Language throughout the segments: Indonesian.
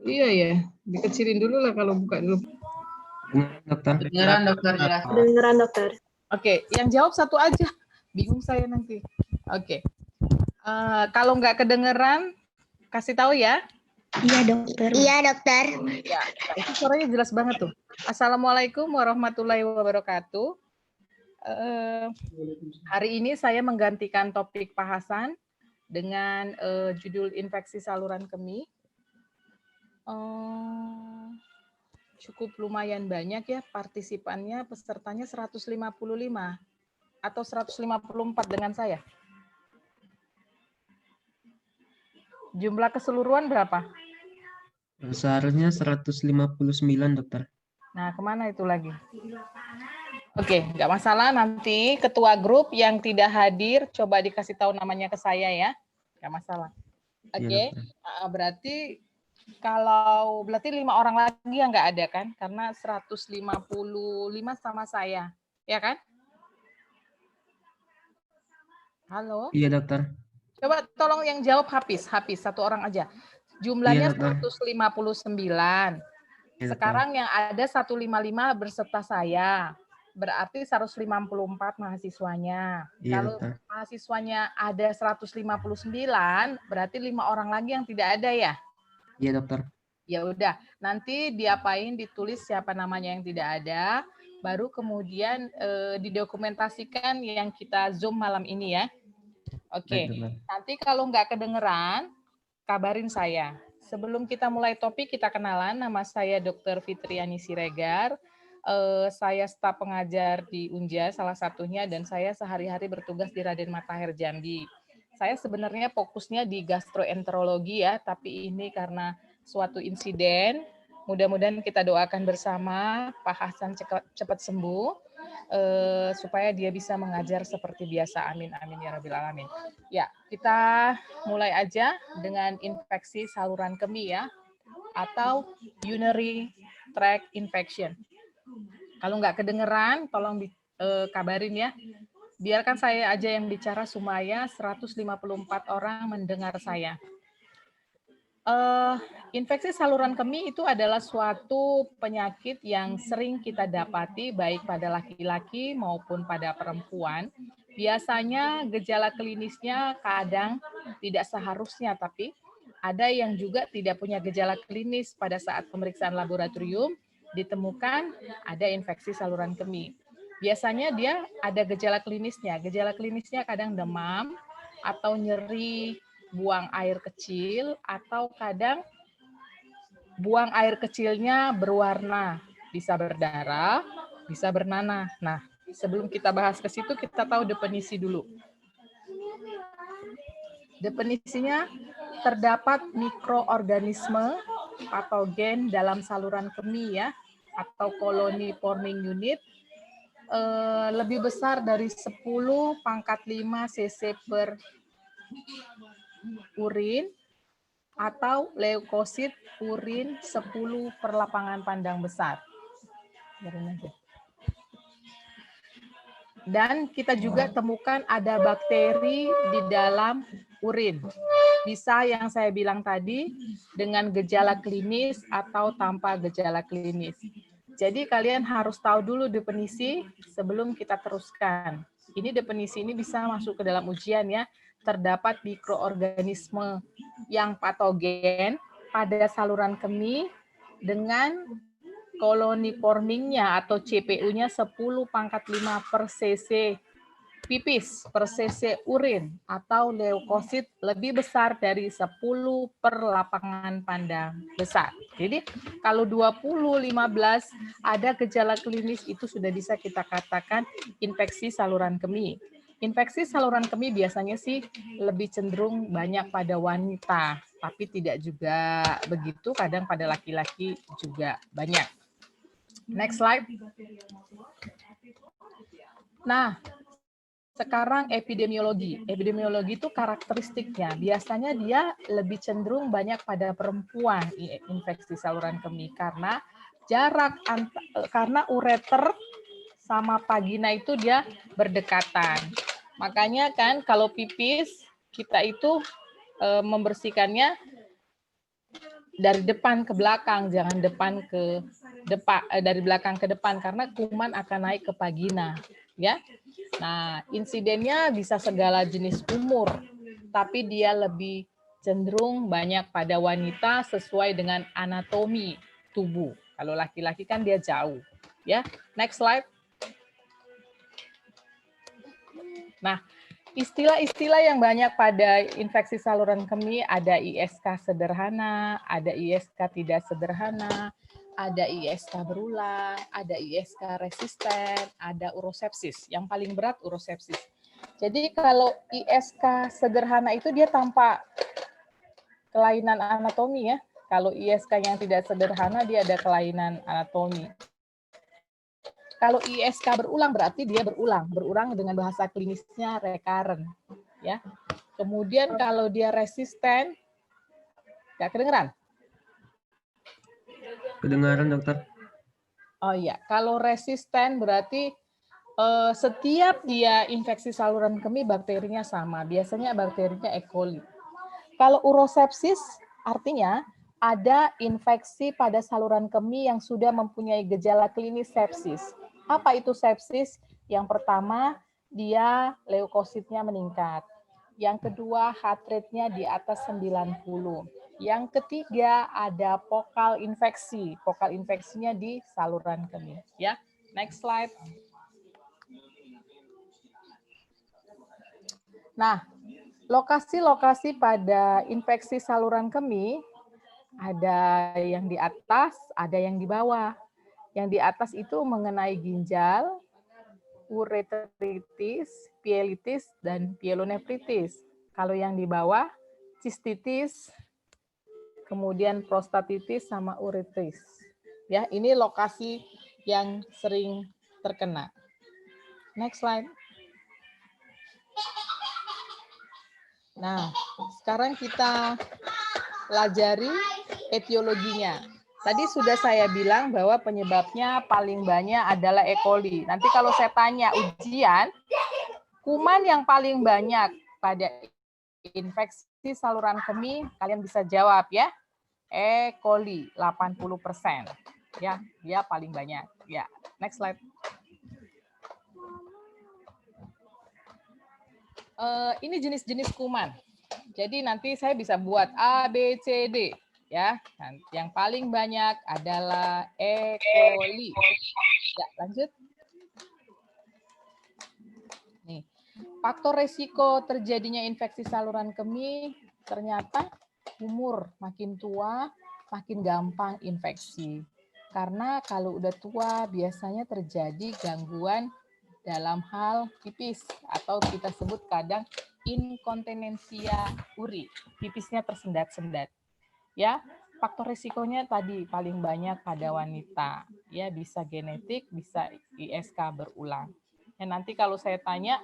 Iya ya, dikecilin dulu lah kalau buka dulu. Dokter. Kedengeran dokter jelas. Kedengeran dokter. Oke, yang jawab satu aja. Bingung saya nanti. Oke. Kalau nggak kedengeran, kasih tahu ya. Iya dokter. Iya dokter. Ya, itu suaranya jelas banget tuh. Assalamualaikum warahmatullahi wabarakatuh. Hari ini saya menggantikan topik bahasan dengan judul infeksi saluran kemih. Cukup lumayan banyak ya partisipannya, pesertanya 155 atau 154 dengan saya. Jumlah keseluruhan berapa? Seharusnya 159 dokter. Nah, kemana itu lagi? Oke, nggak masalah. Nanti ketua grup yang tidak hadir, coba dikasih tahu namanya ke saya ya. Nggak masalah. Oke, berarti kalau 5 orang lagi yang nggak ada kan? Karena 155 sama saya, ya kan? Halo? Iya dokter. Coba tolong yang jawab Hafiz, satu orang aja. Jumlahnya Iya, 159. Sekarang yang ada 155 berserta saya. Berarti 154 mahasiswanya. Iya, Kalau dokter. mahasiswanya ada 159, berarti 5 orang lagi yang tidak ada ya? Iya dokter. Ya udah, nanti diapain, ditulis siapa namanya yang tidak ada, baru kemudian didokumentasikan yang kita Zoom malam ini ya. Oke, nanti kalau nggak kedengeran, kabarin saya. Sebelum kita mulai topik, kita kenalan. Nama saya Dr. Fitriani Siregar. Saya staf pengajar di Unja, salah satunya, dan saya sehari-hari bertugas di Raden Matahir Jambi. Saya sebenarnya fokusnya di gastroenterologi ya, tapi ini karena suatu insiden, mudah-mudahan kita doakan bersama Pak Hasan cepat sembuh, supaya dia bisa mengajar seperti biasa. Amin, amin ya Rabbil Alamin. Ya, kita mulai aja dengan infeksi saluran kemih ya, atau urinary tract infection. Kalau nggak kedengeran, tolong kabarin ya. Biarkan saya aja yang bicara, Sumaya 154 orang mendengar saya. Infeksi saluran kemih itu adalah suatu penyakit yang sering kita dapati baik pada laki-laki maupun pada perempuan. Biasanya gejala klinisnya kadang tidak seharusnya, tapi ada yang juga tidak punya gejala klinis pada saat pemeriksaan laboratorium ditemukan ada infeksi saluran kemih. Biasanya dia ada gejala klinisnya. Gejala klinisnya kadang demam atau nyeri, buang air kecil, atau kadang buang air kecilnya berwarna, bisa berdarah, bisa bernanah. Nah, sebelum kita bahas ke situ, kita tahu definisi dulu. Definisinya, terdapat mikroorganisme patogen dalam saluran kemih ya, atau koloni forming unit, lebih besar dari 10⁵ cc per urin, atau leukosit urin 10 per lapangan pandang besar. Dan kita juga temukan ada bakteri di dalam urin. Bisa yang saya bilang tadi dengan gejala klinis atau tanpa gejala klinis. Jadi kalian harus tahu dulu definisi sebelum kita teruskan. Ini definisi ini bisa masuk ke dalam ujian ya. Terdapat mikroorganisme yang patogen pada saluran kemih dengan koloni formingnya atau CPU-nya 10⁵ per cc pipis per cc urin, atau leukosit lebih besar dari 10 per lapangan pandang besar. Jadi kalau 20, 15 ada gejala klinis, itu sudah bisa kita katakan infeksi saluran kemih. Infeksi saluran kemih biasanya sih lebih cenderung banyak pada wanita, tapi tidak juga begitu, kadang pada laki-laki juga banyak. Next slide. Nah, sekarang epidemiologi. Epidemiologi itu karakteristiknya. Biasanya dia lebih cenderung banyak pada perempuan infeksi saluran kemih karena jarak karena ureter sama vagina itu dia berdekatan. Makanya kan kalau pipis kita itu membersihkannya dari depan ke belakang, jangan dari belakang ke depan, karena kuman akan naik ke vagina, ya. Nah, insidennya bisa segala jenis umur, tapi dia lebih cenderung banyak pada wanita sesuai dengan anatomi tubuh. Kalau laki-laki kan dia jauh, ya. Next slide. Nah, istilah-istilah yang banyak pada infeksi saluran kemih ada ISK sederhana, ada ISK tidak sederhana, ada ISK berulang, ada ISK resisten, ada urosepsis. Yang paling berat urosepsis. Jadi kalau ISK sederhana itu dia tanpa kelainan anatomi ya. Kalau ISK yang tidak sederhana dia ada kelainan anatomi. Kalau ISK berulang berarti dia berulang dengan bahasa klinisnya recurrent, ya. Kemudian kalau dia resisten, nggak kedengeran? Kedengaran, dokter. Oh iya, kalau resisten berarti setiap dia infeksi saluran kemih bakterinya sama, biasanya bakterinya E. coli. Kalau urosepsis artinya ada infeksi pada saluran kemih yang sudah mempunyai gejala klinis sepsis. Apa itu sepsis? Yang pertama, dia leukositnya meningkat. Yang kedua, heart rate-nya di atas 90. Yang ketiga, ada fokal infeksi. Fokal infeksinya di saluran kemih. Ya, next slide. Nah, lokasi-lokasi pada infeksi saluran kemih ada yang di atas, ada yang di bawah. Yang di atas itu mengenai ginjal, ureteritis, pielitis, dan pyelonefritis. Kalau yang di bawah, cistitis, kemudian prostatitis, sama uretritis. Ya, ini lokasi yang sering terkena. Next slide. Nah, sekarang kita pelajari etiologinya. Tadi sudah saya bilang bahwa penyebabnya paling banyak adalah E. coli. Nanti kalau saya tanya ujian, kuman yang paling banyak pada infeksi saluran kemih, kalian bisa jawab ya. E. coli 80%. Ya, dia paling banyak. Ya, next slide. Ini jenis-jenis kuman. Jadi nanti saya bisa buat A, B, C, D. Ya, yang paling banyak adalah E. coli. Ya, lanjut. Nih, faktor resiko terjadinya infeksi saluran kemih ternyata umur makin tua makin gampang infeksi. Karena kalau udah tua biasanya terjadi gangguan dalam hal pipis atau kita sebut kadang inkontinensia uri, pipisnya tersendat-sendat. Ya, faktor risikonya tadi paling banyak pada wanita. Ya, bisa genetik, bisa ISK berulang. Ya, nanti kalau saya tanya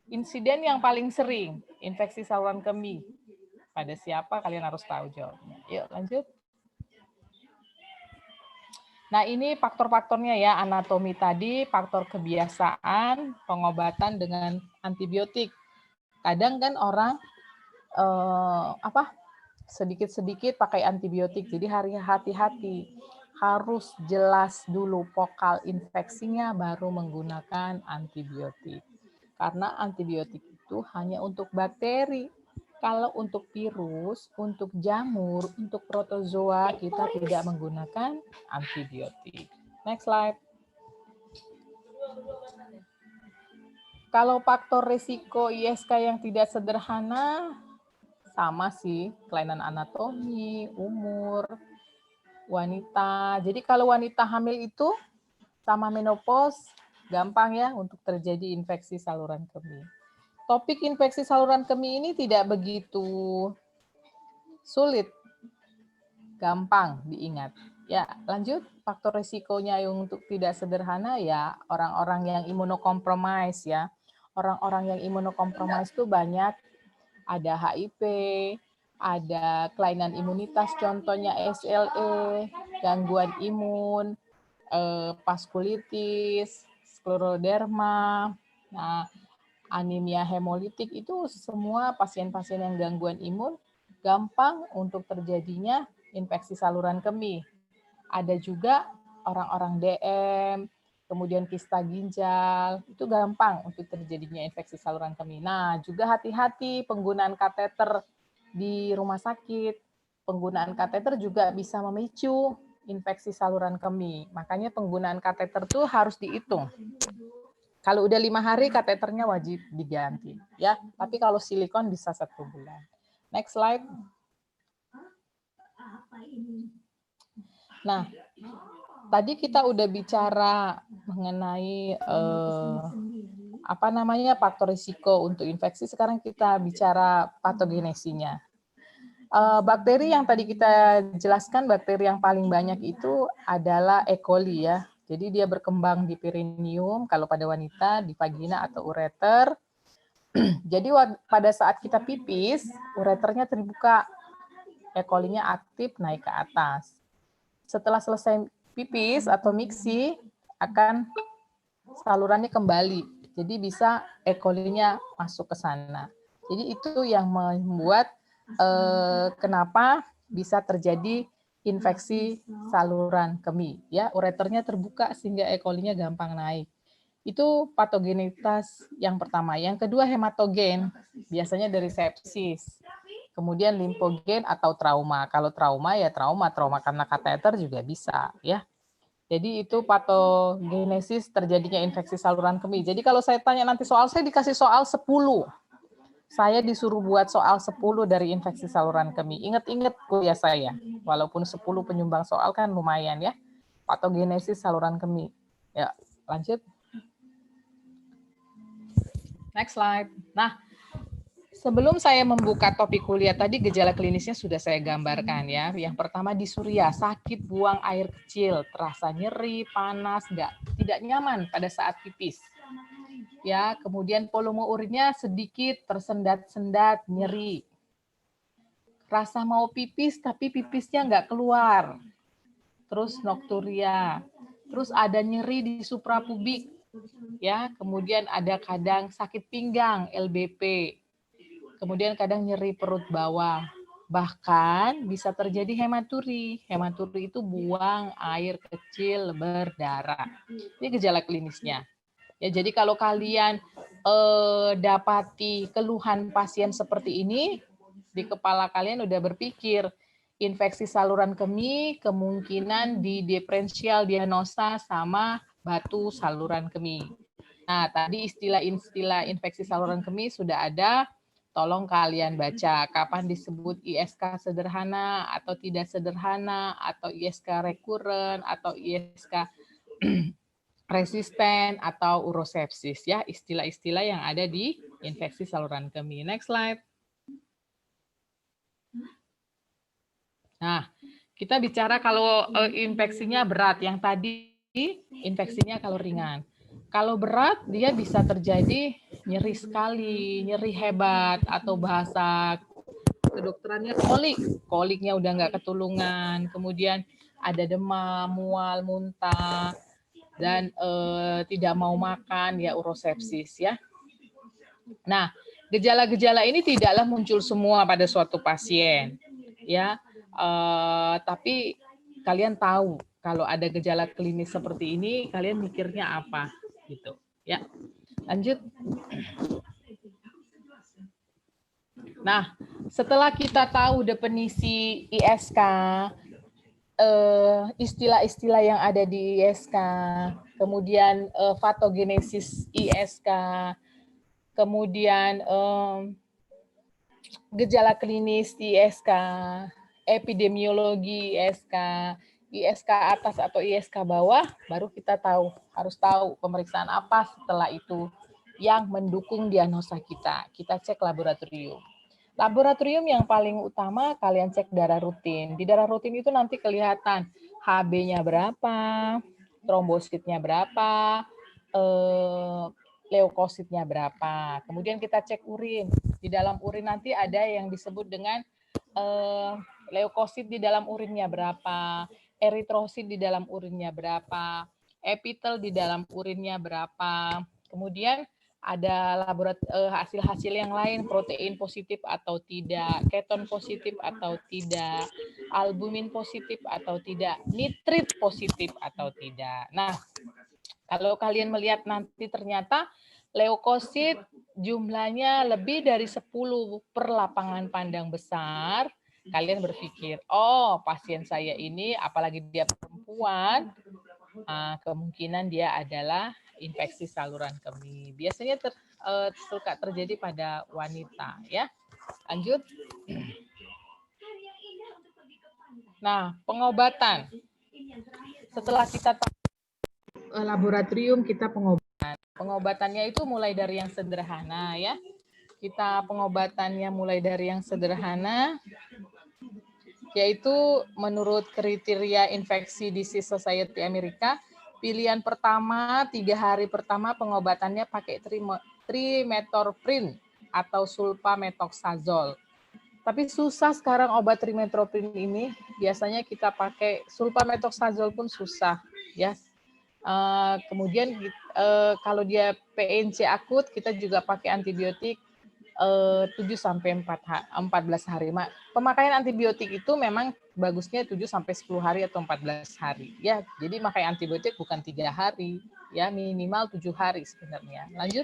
insiden yang paling sering infeksi saluran kemih pada siapa, kalian harus tahu jawabnya. Yuk, lanjut. Nah, ini faktor-faktornya ya, anatomi tadi, faktor kebiasaan, pengobatan dengan antibiotik. Kadang kan orang sedikit-sedikit pakai antibiotik, jadi hati-hati. Harus jelas dulu fokal infeksinya baru menggunakan antibiotik. Karena antibiotik itu hanya untuk bakteri. Kalau untuk virus, untuk jamur, untuk protozoa, kita tidak menggunakan antibiotik. Next slide. Kalau faktor risiko ISK yang tidak sederhana, sama sih, kelainan anatomi, umur, wanita. Jadi kalau wanita hamil itu sama menopause, gampang ya untuk terjadi infeksi saluran kemih. Topik infeksi saluran kemih ini tidak begitu sulit, gampang diingat. Ya, lanjut. Faktor risikonya yang untuk tidak sederhana ya orang-orang yang imunokompromis ya. Orang-orang yang imunokompromis itu banyak ada HIV, ada kelainan imunitas, contohnya SLE, gangguan imun, vaskulitis, skleroderma, nah, anemia hemolitik itu semua pasien-pasien yang gangguan imun gampang untuk terjadinya infeksi saluran kemih. Ada juga orang-orang DM, kemudian kista ginjal, itu gampang untuk terjadinya infeksi saluran kemih. Nah, juga hati-hati penggunaan kateter di rumah sakit. Penggunaan kateter juga bisa memicu infeksi saluran kemih. Makanya penggunaan kateter tuh harus dihitung. Kalau udah 5 hari kateternya wajib diganti, ya. Tapi kalau silikon bisa 1 bulan. Next slide. Nah, tadi kita udah bicara mengenai faktor risiko untuk infeksi. Sekarang kita bicara patogenesinya. Bakteri yang tadi kita jelaskan, bakteri yang paling banyak itu adalah E. coli ya. Jadi dia berkembang di perineum, kalau pada wanita di vagina atau ureter. Jadi pada saat kita pipis, ureternya terbuka, E. coli-nya aktif naik ke atas. Setelah selesai pipis atau miksi, akan salurannya kembali. Jadi bisa E. coli-nya masuk ke sana. Jadi itu yang membuat kenapa bisa terjadi infeksi saluran kemih, ya, ureternya terbuka sehingga E. coli-nya gampang naik. Itu patogenitas yang pertama. Yang kedua hematogen, biasanya dari sepsis. Kemudian limfogen atau trauma. Kalau trauma ya trauma karena kateter juga bisa, ya. Jadi itu patogenesis terjadinya infeksi saluran kemih. Jadi kalau saya tanya nanti soal, saya dikasih soal 10. Saya disuruh buat soal 10 dari infeksi saluran kemih. Ingat-ingat kuliah saya. Walaupun 10 penyumbang soal kan lumayan ya. Patogenesis saluran kemih. Ya, lanjut. Next slide. Nah, sebelum saya membuka topik kuliah tadi, gejala klinisnya sudah saya gambarkan ya. Yang pertama disuria, sakit buang air kecil, terasa nyeri, panas, tidak nyaman pada saat pipis. Ya, kemudian volume urinnya sedikit, tersendat-sendat, nyeri. Rasa mau pipis tapi pipisnya nggak keluar. Terus nokturia. Terus ada nyeri di suprapubik. Ya, kemudian ada kadang sakit pinggang, LBP. Kemudian kadang nyeri perut bawah. Bahkan bisa terjadi hematuri. Hematuri itu buang air kecil berdarah. Ini gejala klinisnya. Ya, jadi kalau kalian dapati keluhan pasien seperti ini, di kepala kalian udah berpikir infeksi saluran kemih kemungkinan di diferensial diagnosa sama batu saluran kemih. Nah, tadi istilah-istilah infeksi saluran kemih sudah ada. Tolong kalian baca kapan disebut ISK sederhana atau tidak sederhana, atau ISK rekuren, atau ISK resisten, atau urosepsis, ya, istilah-istilah yang ada di infeksi saluran kemih. Next slide. Nah, kita bicara kalau infeksinya berat, yang tadi infeksinya kalau ringan. Kalau berat, dia bisa terjadi nyeri sekali, nyeri hebat, atau bahasa kedokterannya kolik. Koliknya udah nggak ketulungan, kemudian ada demam, mual, muntah, dan tidak mau makan, ya urosepsis ya. Nah, gejala-gejala ini tidaklah muncul semua pada suatu pasien, ya. Tapi kalian tahu kalau ada gejala klinis seperti ini, kalian mikirnya apa, gitu, ya. Lanjut. Nah, setelah kita tahu definisi ISK, istilah-istilah yang ada di ISK, kemudian patogenesis ISK, kemudian gejala klinis ISK, epidemiologi ISK, ISK atas atau ISK bawah, baru kita harus tahu pemeriksaan apa setelah itu yang mendukung diagnosa kita. Kita cek laboratorium. Laboratorium yang paling utama kalian cek darah rutin. Di darah rutin itu nanti kelihatan HB-nya berapa, trombositnya berapa, leukositnya berapa. Kemudian kita cek urin. Di dalam urin nanti ada yang disebut dengan leukosit di dalam urinnya berapa, eritrosit di dalam urinnya berapa, epitel di dalam urinnya berapa. Kemudian ada hasil-hasil yang lain, protein positif atau tidak, keton positif atau tidak, albumin positif atau tidak, nitrit positif atau tidak. Nah, kalau kalian melihat nanti ternyata leukosit jumlahnya lebih dari 10 per lapangan pandang besar, kalian berpikir, oh pasien saya ini apalagi dia perempuan, kemungkinan dia adalah infeksi saluran kemih. Biasanya suka terjadi pada wanita, ya. Lanjut. Nah, pengobatan. Setelah kita laboratorium, kita pengobatan. Pengobatannya itu mulai dari yang sederhana, ya. Kita pengobatannya mulai dari yang sederhana, yaitu menurut kriteria Infeksi Disease Society Amerika, pilihan pertama, 3 hari pertama pengobatannya pakai trimethoprim atau sulfamethoxazole. Tapi susah sekarang obat trimethoprim ini, biasanya kita pakai sulfamethoxazole pun susah, ya. Kemudian kalau dia PNC akut, kita juga pakai antibiotik 7-14 hari. Pemakaian antibiotik itu memang bagusnya 7-10 hari atau 14 hari. Ya, jadi makai antibiotik bukan 3 hari, ya minimal 7 hari sebenarnya. Lanjut.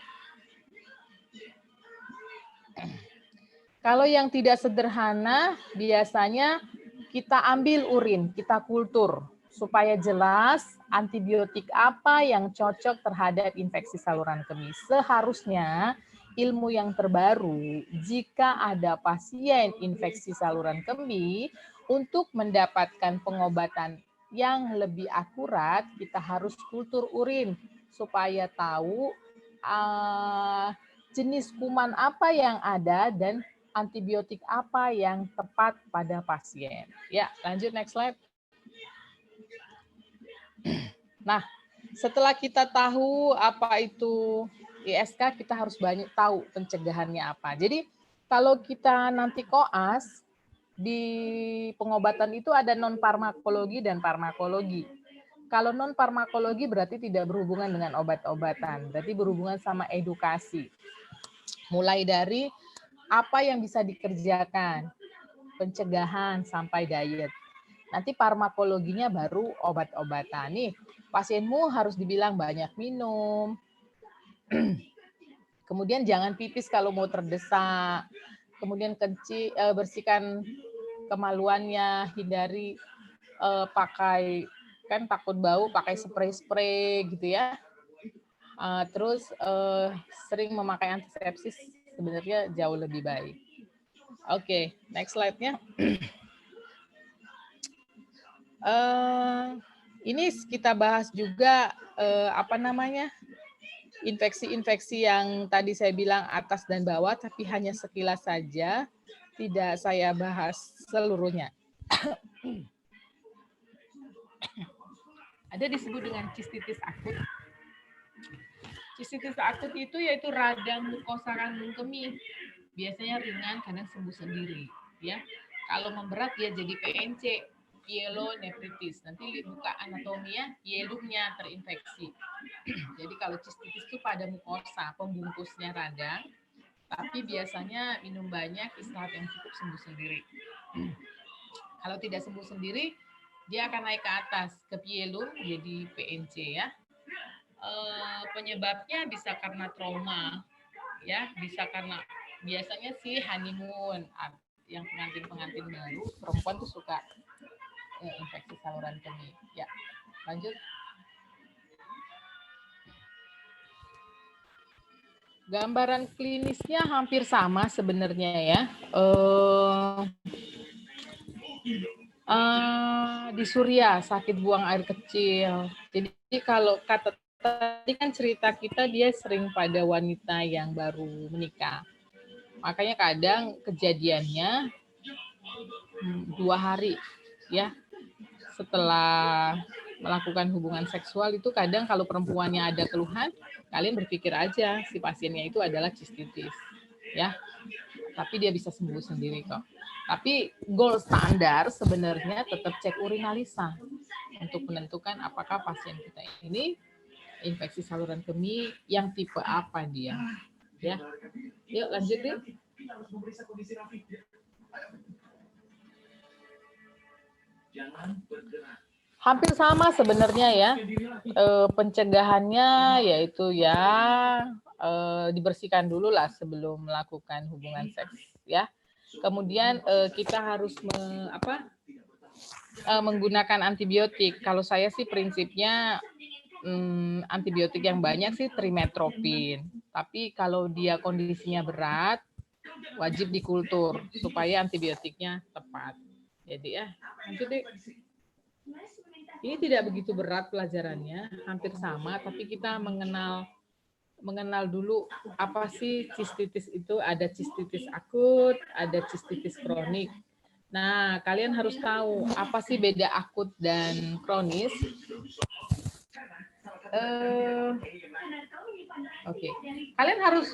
Kalau yang tidak sederhana, biasanya kita ambil urin, kita kultur, supaya jelas antibiotik apa yang cocok terhadap infeksi saluran kemih. Seharusnya ilmu yang terbaru, jika ada pasien infeksi saluran kemih, untuk mendapatkan pengobatan yang lebih akurat, kita harus kultur urin, supaya tahu jenis kuman apa yang ada dan antibiotik apa yang tepat pada pasien. Ya, lanjut next slide. Nah, setelah kita tahu apa itu ISK, kita harus banyak tahu pencegahannya apa. Jadi, kalau kita nanti koas, di pengobatan itu ada non-farmakologi dan farmakologi. Kalau non-farmakologi berarti tidak berhubungan dengan obat-obatan, berarti berhubungan sama edukasi. Mulai dari apa yang bisa dikerjakan, pencegahan sampai diet. Nanti farmakologinya baru obat-obatan. Nih, pasienmu harus dibilang banyak minum. Kemudian jangan pipis kalau mau terdesak. Kemudian bersihkan kemaluannya, hindari pakai, kan takut bau, pakai spray-spray gitu ya. Terus sering memakai antisepsis sebenarnya jauh lebih baik. Oke, next slide-nya. Ini kita bahas juga infeksi-infeksi yang tadi saya bilang atas dan bawah, tapi hanya sekilas saja, tidak saya bahas seluruhnya. Ada disebut dengan cistitis akut. Cistitis akut itu yaitu radang mukosa kandung kemih. Biasanya ringan, kadang sembuh sendiri. Ya, kalau memberat dia jadi PNC, pyelonephritis. Nanti buka anatominya, pielumnya terinfeksi. Jadi kalau cistitis itu pada mukosa, pembungkusnya radang, tapi biasanya minum banyak, istirahat yang cukup, sembuh sendiri. Kalau tidak sembuh sendiri, dia akan naik ke atas, ke pielum, jadi PNC ya. Penyebabnya bisa karena trauma, ya, bisa karena biasanya sih honeymoon, yang pengantin-pengantin baru, perempuan tuh suka infeksi saluran kemih. Ya, lanjut. Gambaran klinisnya hampir sama sebenarnya ya. Disuria, sakit buang air kecil. Jadi kalau kata tadi kan cerita kita dia sering pada wanita yang baru menikah. Makanya kadang kejadiannya 2 hari ya setelah melakukan hubungan seksual itu kadang kalau perempuannya ada keluhan, kalian berpikir aja si pasiennya itu adalah cistitis ya. Tapi dia bisa sembuh sendiri kok. Tapi gold standar sebenarnya tetap cek urinalisa untuk menentukan apakah pasien kita ini infeksi saluran kemih yang tipe apa dia. Ya. Yuk lanjut deh. Hampir sama sebenarnya ya. Pencegahannya yaitu ya dibersihkan dulu lah sebelum melakukan hubungan seks ya. Kemudian kita harus menggunakan antibiotik. Kalau saya sih prinsipnya antibiotik yang banyak sih trimetropin. Tapi kalau dia kondisinya berat, wajib dikultur supaya antibiotiknya tepat. Jadi ya, lanjut deh. Ini tidak begitu berat pelajarannya, hampir sama, tapi kita mengenal dulu apa sih cistitis itu. Ada cistitis akut, ada cistitis kronik. Nah, kalian harus tahu apa sih beda akut dan kronis. Oke. Kalian harus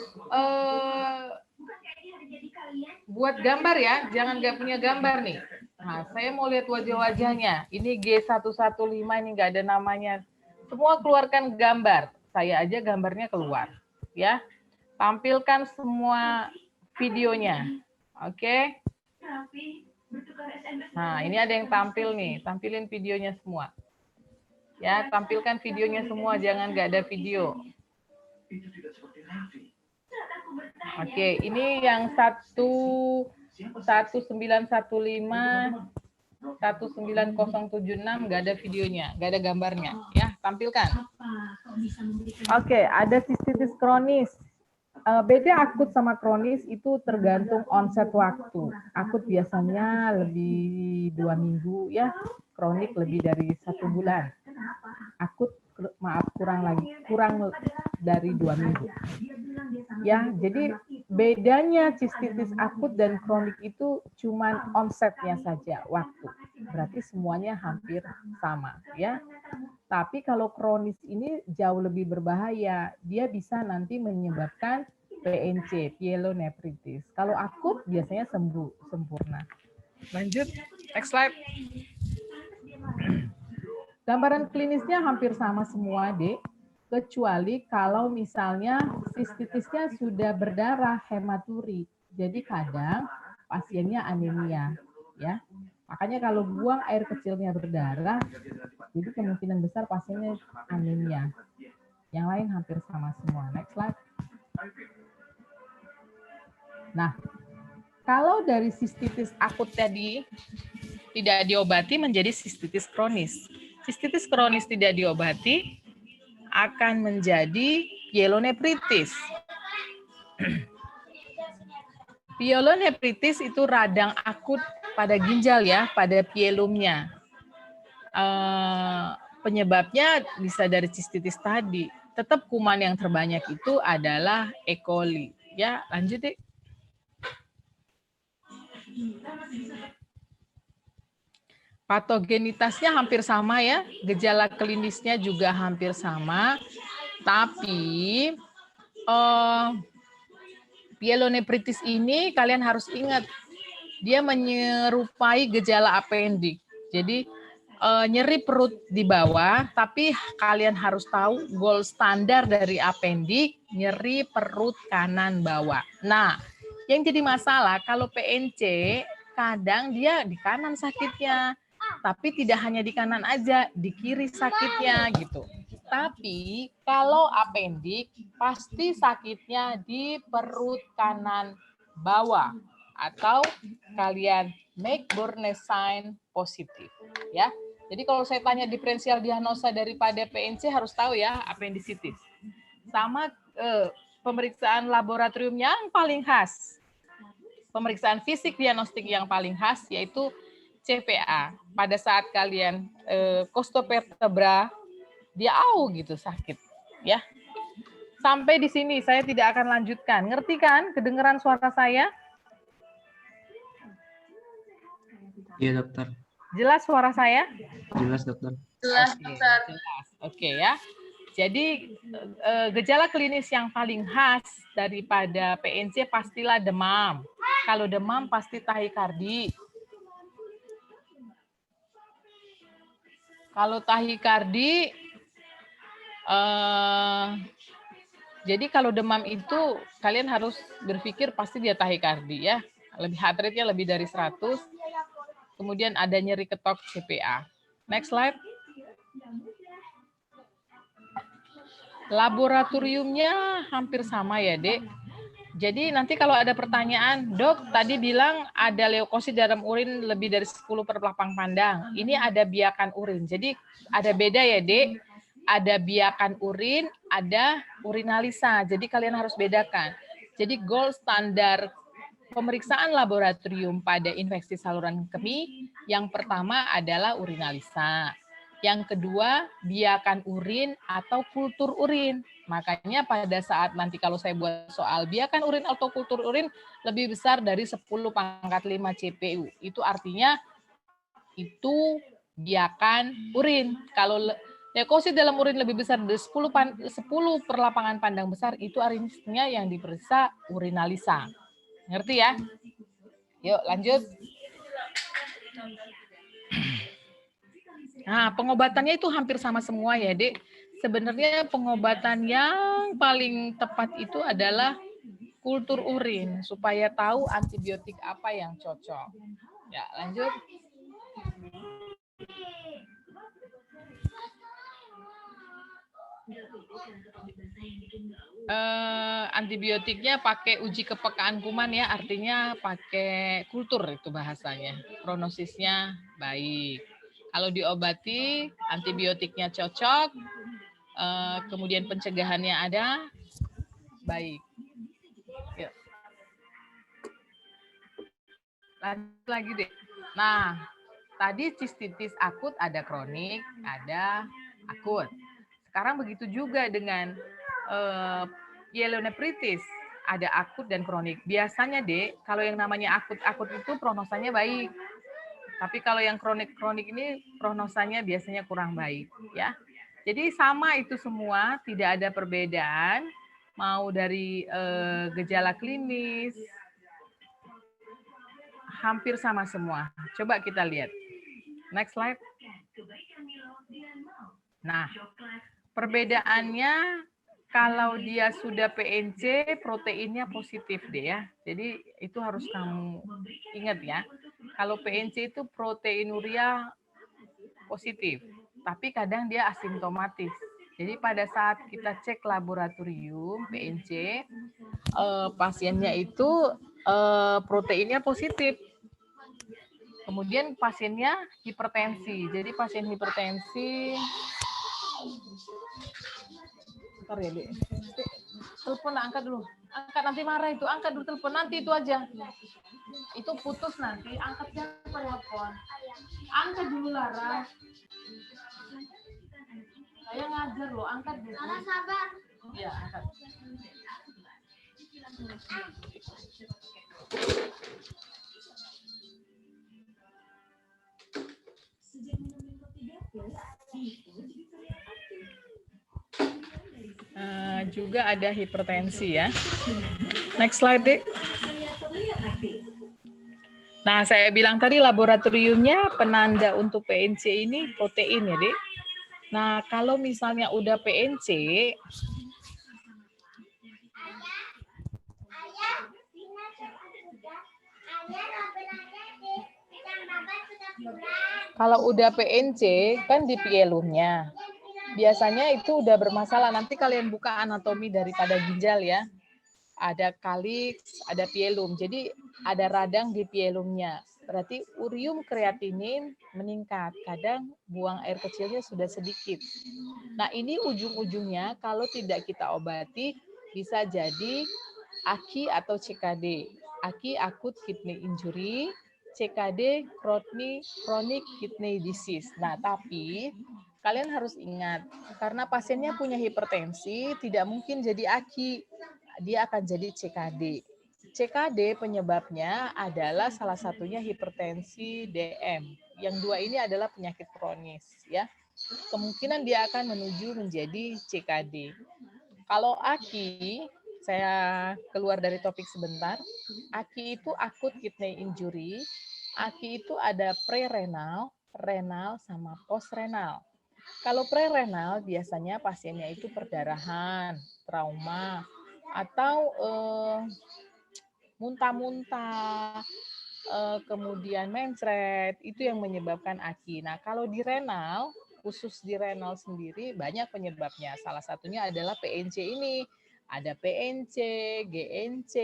buat gambar ya, jangan nggak punya gambar nih. Nah, saya mau lihat wajah-wajahnya. Ini G115 ini nggak ada namanya. Semua keluarkan gambar. Saya aja gambarnya keluar. Ya, tampilkan semua videonya. Oke. Nah, ini ada yang tampil nih. Tampilin videonya semua. Ya, tampilkan videonya semua. Jangan nggak ada video. Oke, ini yang 1915 19076 nggak ada videonya, nggak ada gambarnya, ya tampilkan. Oke, ada sistitis kronis. Beda akut sama kronis itu tergantung onset waktu. Akut biasanya lebih 2 minggu ya, kronik lebih dari 1 bulan. Akut kurang dari 2 minggu. Ya, jadi bedanya sistitis akut dan kronik itu cuman onsetnya saja waktu. Berarti semuanya hampir sama ya. Tapi kalau kronis ini jauh lebih berbahaya. Dia bisa nanti menyebabkan PNC, pyelonefritis. Kalau akut biasanya sembuh sempurna. Lanjut, next slide. Gambaran klinisnya hampir sama semua, Dek. Kecuali kalau misalnya sistitisnya sudah berdarah hematuri. Jadi kadang pasiennya anemia, ya. Makanya kalau buang air kecilnya berdarah, jadi kemungkinan besar pasiennya anemia. Yang lain hampir sama semua. Next slide. Nah, kalau dari sistitis akut tadi tidak diobati menjadi sistitis kronis. Sistitis kronis tidak diobati akan menjadi pyelonefritis. Pyelonefritis itu radang akut pada ginjal ya, pada pyelumnya. Penyebabnya bisa dari sistitis tadi. Tetap kuman yang terbanyak itu adalah E. coli. Ya, lanjut deh. Patogenitasnya hampir sama ya, gejala klinisnya juga hampir sama, tapi pyelonefritis ini kalian harus ingat, dia menyerupai gejala apendik. Jadi nyeri perut di bawah, tapi kalian harus tahu gold standar dari apendik, nyeri perut kanan bawah. Nah, yang jadi masalah kalau PNC, kadang dia di kanan sakitnya, tapi tidak hanya di kanan aja, di kiri sakitnya gitu. Tapi kalau apendik, pasti sakitnya di perut kanan bawah. Atau kalian make Burness sign positif. Ya. Jadi kalau saya tanya diferensial diagnosa daripada PNC harus tahu ya apendisitis. Sama pemeriksaan laboratorium yang paling khas. Pemeriksaan fisik diagnostik yang paling khas yaitu CPA. Pada saat kalian costovertebra dia gitu sakit ya. Sampai di sini saya tidak akan lanjutkan. Ngerti kan? Kedengeran suara saya? Iya, dokter. Jelas suara saya? Jelas, dokter. Jelas, dokter. Jelas. Oke ya. Jadi gejala klinis yang paling khas daripada PNC pastilah demam. Kalau demam pasti tahikardi. Kalau tahikardi Jadi kalau demam itu kalian harus berpikir pasti dia tahikardi ya. Heart rate-nya lebih dari 100. Kemudian ada nyeri ketok CPA. Next slide. Laboratoriumnya hampir sama ya, Dek. Jadi nanti kalau ada pertanyaan, Dok, tadi bilang ada leukosit dalam urin lebih dari 10 per lapang pandang. Ini ada biakan urin. Jadi ada beda ya, Dek. Ada biakan urin, ada urinalisa. Jadi kalian harus bedakan. Jadi gold standar pemeriksaan laboratorium pada infeksi saluran kemih, yang pertama adalah urinalisa. Yang kedua, biakan urin atau kultur urin. Makanya pada saat nanti kalau saya buat soal biakan urin atau kultur urin lebih besar dari 10 pangkat 5 CPU. Itu artinya itu biakan urin. Kalau leukosit dalam urin lebih besar dari 10 per lapangan pandang besar, itu artinya yang diperiksa urinalisa. Ngerti ya? Yuk lanjut. Nah, pengobatannya itu hampir sama semua ya, Dek. Sebenarnya pengobatan yang paling tepat itu adalah kultur urin, supaya tahu antibiotik apa yang cocok. Ya, lanjut. Antibiotiknya pakai uji kepekaan kuman ya, artinya pakai kultur itu bahasanya. Prognosisnya baik. Kalau diobati, antibiotiknya cocok, kemudian pencegahannya ada, baik. Yuk. Lanjut lagi deh. Nah, tadi cistitis akut ada kronik, ada akut. Sekarang begitu juga dengan pyelonephritis, ada akut dan kronik. Biasanya, Dek, kalau yang namanya akut-akut itu prognosanya baik. Tapi kalau yang kronik-kronik ini prognosanya biasanya kurang baik, ya. Jadi sama itu semua, tidak ada perbedaan, mau dari gejala klinis, hampir sama semua. Coba kita lihat. Next slide. Nah, perbedaannya kalau dia sudah PNC, proteinnya positif deh ya. Jadi itu harus kamu ingat ya. Kalau PNC itu proteinuria positif, tapi kadang dia asimptomatis. Jadi pada saat kita cek laboratorium PNC, pasiennya itu proteinnya positif. Kemudian pasiennya hipertensi. Jadi pasien hipertensi, bentar ya, Dek. Telepon angkat dulu. Angkat, nanti marah itu. Angkat dulu telepon, nanti itu aja. Itu putus nanti, angkat siapa telepon. Angkat dulu, Lara. Saya ngajar loh, angkat dulu. Lara sabar. Iya, angkat. Juga ada hipertensi ya. Next slide, Dek. Nah, saya bilang tadi laboratoriumnya penanda untuk PNC ini protein ya, Dek. Nah, kalau misalnya udah PNC, kalau udah PNC kan di pielumnya. Biasanya itu udah bermasalah. Nanti kalian buka anatomi daripada ginjal ya. Ada kaliks, ada pielum. Jadi ada radang di pielumnya. Berarti urium kreatinin meningkat. Kadang buang air kecilnya sudah sedikit. Nah, ini ujung-ujungnya kalau tidak kita obati bisa jadi AKI atau CKD. AKI akut kidney injury, CKD chronic kidney disease. Nah, tapi kalian harus ingat, karena pasiennya punya hipertensi, tidak mungkin jadi AKI, dia akan jadi CKD. CKD penyebabnya adalah salah satunya hipertensi DM. Yang dua ini adalah penyakit kronis, ya. Kemungkinan dia akan menuju menjadi CKD. Kalau AKI, saya keluar dari topik sebentar. AKI itu akut kidney injury. AKI itu ada pre-renal, renal, sama post-renal. Kalau prerenal biasanya pasiennya itu perdarahan, trauma, atau muntah-muntah, kemudian mencret, itu yang menyebabkan AKI. Nah, kalau di renal, khusus di renal sendiri banyak penyebabnya. Salah satunya adalah PNC ini. Ada PNC, GNC,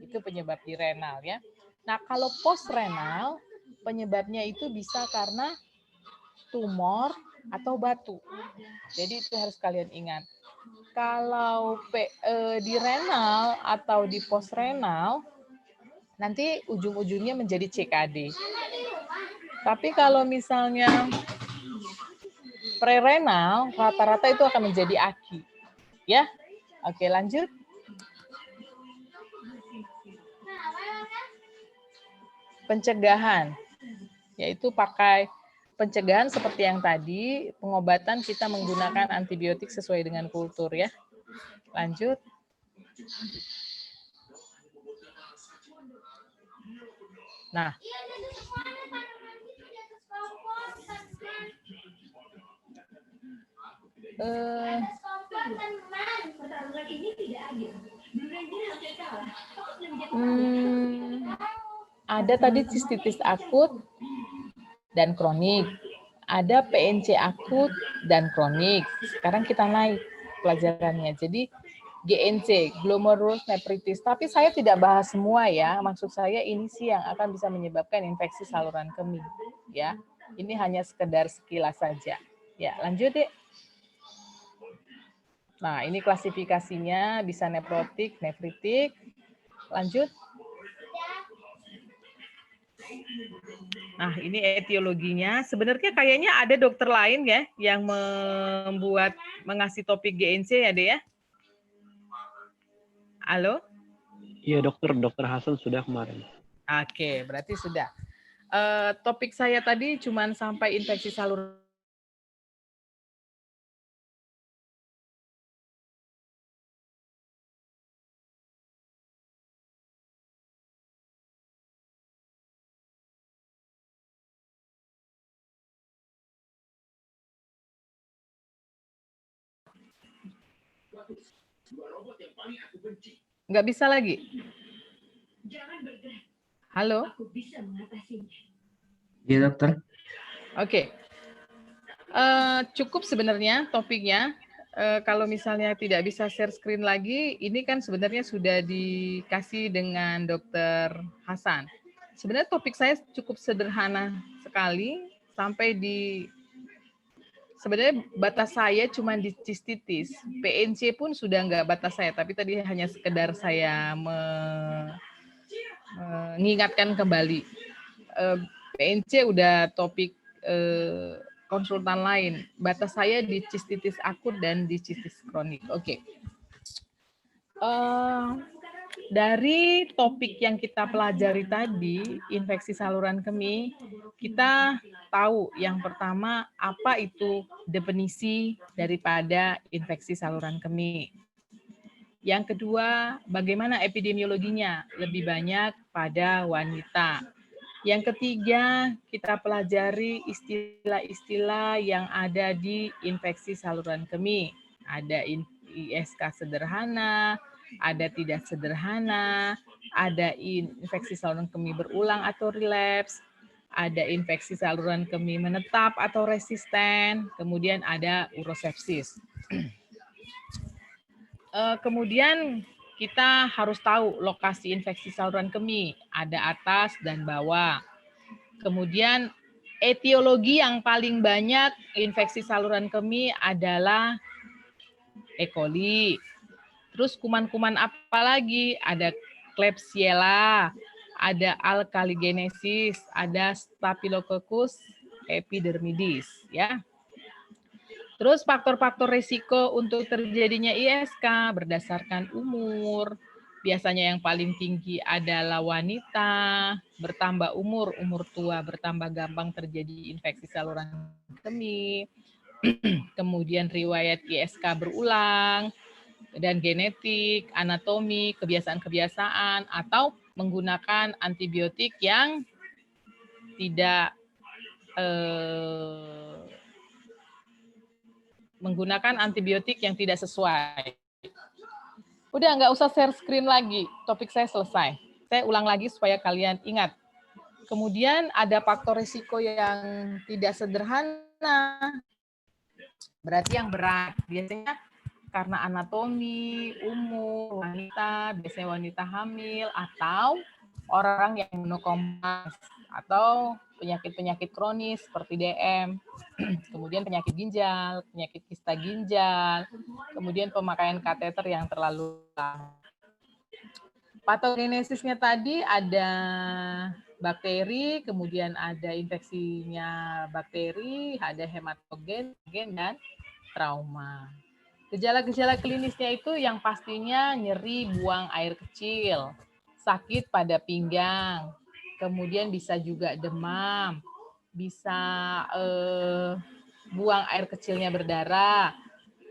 itu penyebab di renal ya. Nah, kalau post renal, penyebabnya itu bisa karena tumor atau batu. Jadi itu harus kalian ingat. Kalau di renal atau di post renal, nanti ujung-ujungnya menjadi CKD. Tapi kalau misalnya prerenal, rata-rata itu akan menjadi AKI. Ya, oke lanjut. Pencegahan, yaitu pakai pencegahan seperti yang tadi, pengobatan kita menggunakan antibiotik sesuai dengan kultur ya. Lanjut. Nah, ada tadi sistitis akut dan kronik, ada PNC akut dan kronik. Sekarang kita naik pelajarannya. Jadi GNC, glomerulonefritis. Tapi saya tidak bahas semua ya. Maksud saya ini sih yang akan bisa menyebabkan infeksi saluran kemih. Ya, ini hanya sekedar sekilas saja. Ya, lanjut deh. Nah, ini klasifikasinya bisa nefrotik, nefritik. Lanjut. Nah, ini etiologinya. Sebenarnya kayaknya ada dokter lain ya yang mengasih topik GNC ya, Dek ya? Halo? Iya, dokter Hasan sudah kemarin. Oke, berarti sudah. Topik saya tadi cuma sampai infeksi saluran. Nggak bisa lagi? Halo? Iya dokter. Oke. Cukup sebenarnya topiknya. Kalau misalnya tidak bisa share screen lagi, ini kan sebenarnya sudah dikasih dengan Dokter Hasan. Sebenarnya topik saya cukup sederhana sekali, sampai sebenarnya batas saya cuma di cistitis. PNC pun sudah nggak batas saya, tapi tadi hanya sekedar saya mengingatkan kembali. PNC udah topik konsultan lain. Batas saya di cistitis akut dan di cistitis kronik. Oke. Dari topik yang kita pelajari tadi, infeksi saluran kemih, kita tahu yang pertama apa itu definisi daripada infeksi saluran kemih. Yang kedua, bagaimana epidemiologinya? Lebih banyak pada wanita. Yang ketiga, kita pelajari istilah-istilah yang ada di infeksi saluran kemih. Ada ISK sederhana, ada tidak sederhana, ada infeksi saluran kemih berulang atau relapse, ada infeksi saluran kemih menetap atau resisten, kemudian ada urosepsis. Kemudian kita harus tahu lokasi infeksi saluran kemih, ada atas dan bawah. Kemudian etiologi yang paling banyak infeksi saluran kemih adalah E. coli. Terus kuman-kuman apa lagi? Ada Klebsiella, ada alkaligenesis, ada Staphylococcus epidermidis, ya. Terus faktor-faktor risiko untuk terjadinya ISK berdasarkan umur. Biasanya yang paling tinggi adalah wanita, bertambah umur tua bertambah gampang terjadi infeksi saluran kemih. Kemudian riwayat ISK berulang, dan genetik, anatomi, kebiasaan-kebiasaan, atau menggunakan antibiotik yang tidak menggunakan antibiotik yang tidak sesuai. Udah nggak usah share screen lagi, topik saya selesai. Saya ulang lagi supaya kalian ingat. Kemudian ada faktor risiko yang tidak sederhana, berarti yang berat. Biasanya karena anatomi, umur, wanita, biasanya wanita hamil, atau orang yang imunokompromis, atau penyakit-penyakit kronis seperti DM, kemudian penyakit ginjal, penyakit kista ginjal, kemudian pemakaian kateter yang terlalu lama. Patogenesisnya tadi ada bakteri, kemudian ada infeksinya bakteri, ada hematogen, dan trauma. Gejala-gejala klinisnya itu yang pastinya nyeri buang air kecil, sakit pada pinggang, kemudian bisa juga demam, bisa buang air kecilnya berdarah,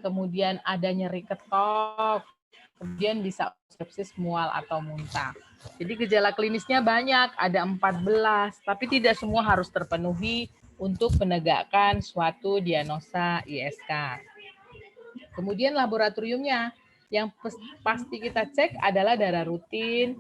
kemudian ada nyeri ketok, kemudian bisa sepsis, mual, atau muntah. Jadi gejala klinisnya banyak, ada 14, tapi tidak semua harus terpenuhi untuk menegakkan suatu diagnosa ISK. Kemudian laboratoriumnya, yang pasti kita cek adalah darah rutin,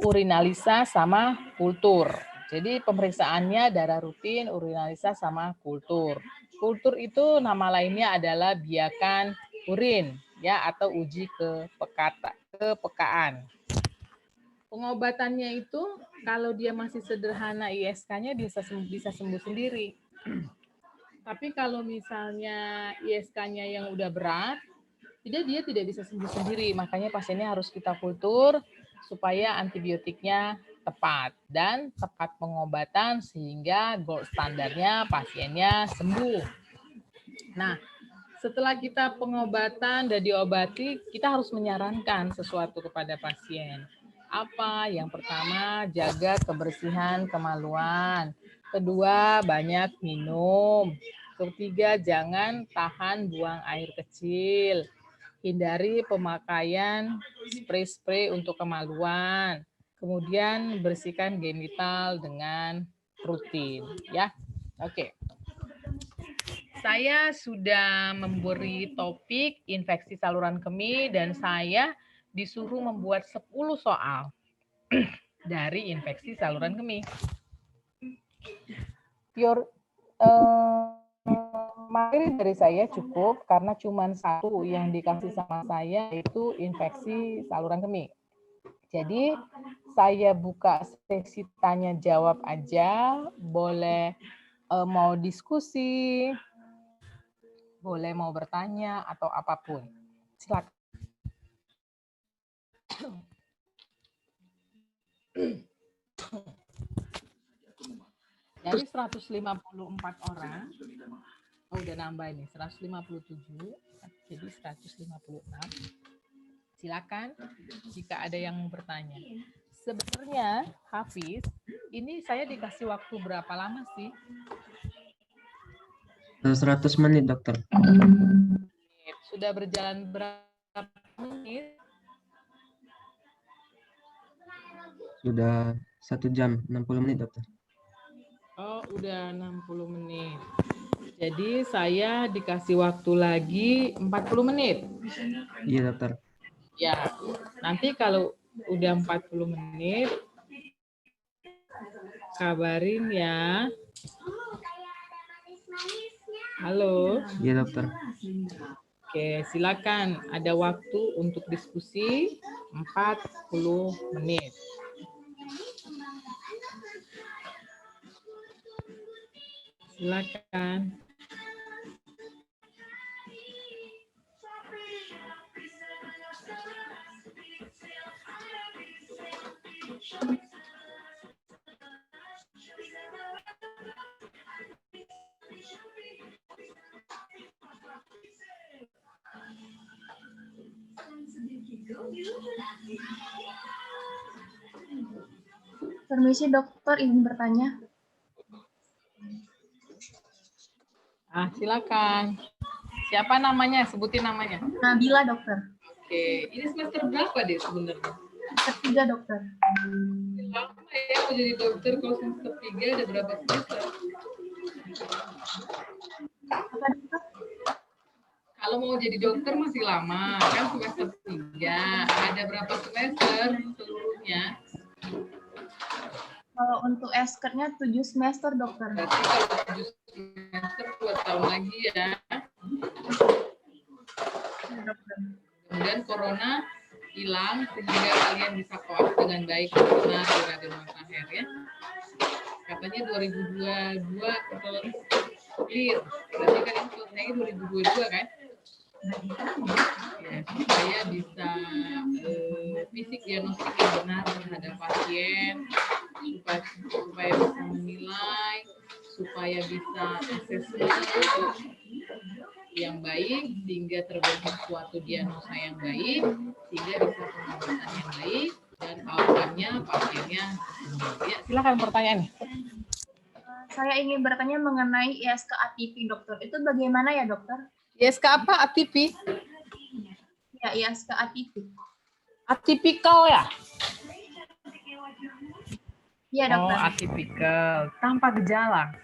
urinalisa, sama kultur. Jadi pemeriksaannya darah rutin, urinalisa, sama kultur. Kultur itu nama lainnya adalah biakan urin, ya, atau uji kepekaan. Pengobatannya itu kalau dia masih sederhana ISK-nya bisa sembuh sendiri. Tapi kalau misalnya ISK-nya yang udah berat, dia tidak bisa sembuh sendiri. Makanya pasiennya harus kita kultur supaya antibiotiknya tepat dan tepat pengobatan sehingga gold standarnya pasiennya sembuh. Nah, setelah kita pengobatan dan diobati, kita harus menyarankan sesuatu kepada pasien. Apa? Yang pertama, jaga kebersihan kemaluan. Kedua, banyak minum. Ketiga, jangan tahan buang air kecil. Hindari pemakaian spray-spray untuk kemaluan. Kemudian bersihkan genital dengan rutin, ya. Oke. Saya sudah memberi topik infeksi saluran kemih dan saya disuruh membuat 10 soal dari infeksi saluran kemih. Materi dari saya cukup karena cuma satu yang dikasih sama saya yaitu infeksi saluran kemih. Jadi saya buka sesi tanya jawab aja, boleh mau diskusi, boleh mau bertanya atau apapun. Silakan. Dari 154 orang, udah nambah ini, 157, jadi 156. Silakan jika ada yang mau bertanya. Sebenarnya, Hafiz, ini saya dikasih waktu berapa lama sih? 100 menit, dokter. Sudah berjalan berapa menit? Sudah 1 jam, 60 menit, dokter. Oh, udah 60 menit. Jadi saya dikasih waktu lagi 40 menit. Iya, dokter. Ya, nanti kalau udah 40 menit, kabarin ya. Halo. Iya, dokter. Oke, silakan. Ada waktu untuk diskusi 40 menit. Silakan. Permisi dokter, ingin bertanya. Silakan. Siapa namanya? Sebutin namanya. Nabila dokter. Oke, ini semester berapa deh sebenarnya? Ketiga dokter. Lama ya mau jadi dokter, kalau semester 3 ada berapa semester? Apa dokter? Kalau mau jadi dokter masih lama, kan semester 3. Ada berapa semester seluruhnya? Kalau untuk S-Ker-nya 7 semester, dokter. Berarti kalau 7 semester 2 tahun lagi ya. Dokter. Kemudian corona hilang sehingga kalian bisa koas dengan baik benar di Raden Matahir ya. Katanya 2022 clear. Berarti kalian selesainya 2022 kan? Ya, supaya bisa fisik diagnostik yang benar terhadap pasien, supaya bisa menilai, supaya bisa asesmen yang baik, sehingga terbentuk suatu diagnosa yang baik, sehingga bisa pengobatan yang baik, dan outcome-nya pasiennya. Ya, silakan pertanyaannya. Saya ingin bertanya mengenai ISK atipik, dokter. Itu bagaimana ya, dokter? ISK apa? Atipik? Ya, ISK atipik. Atipikal ya? Iya, dokter. Oh, atipikal. Tanpa gejala.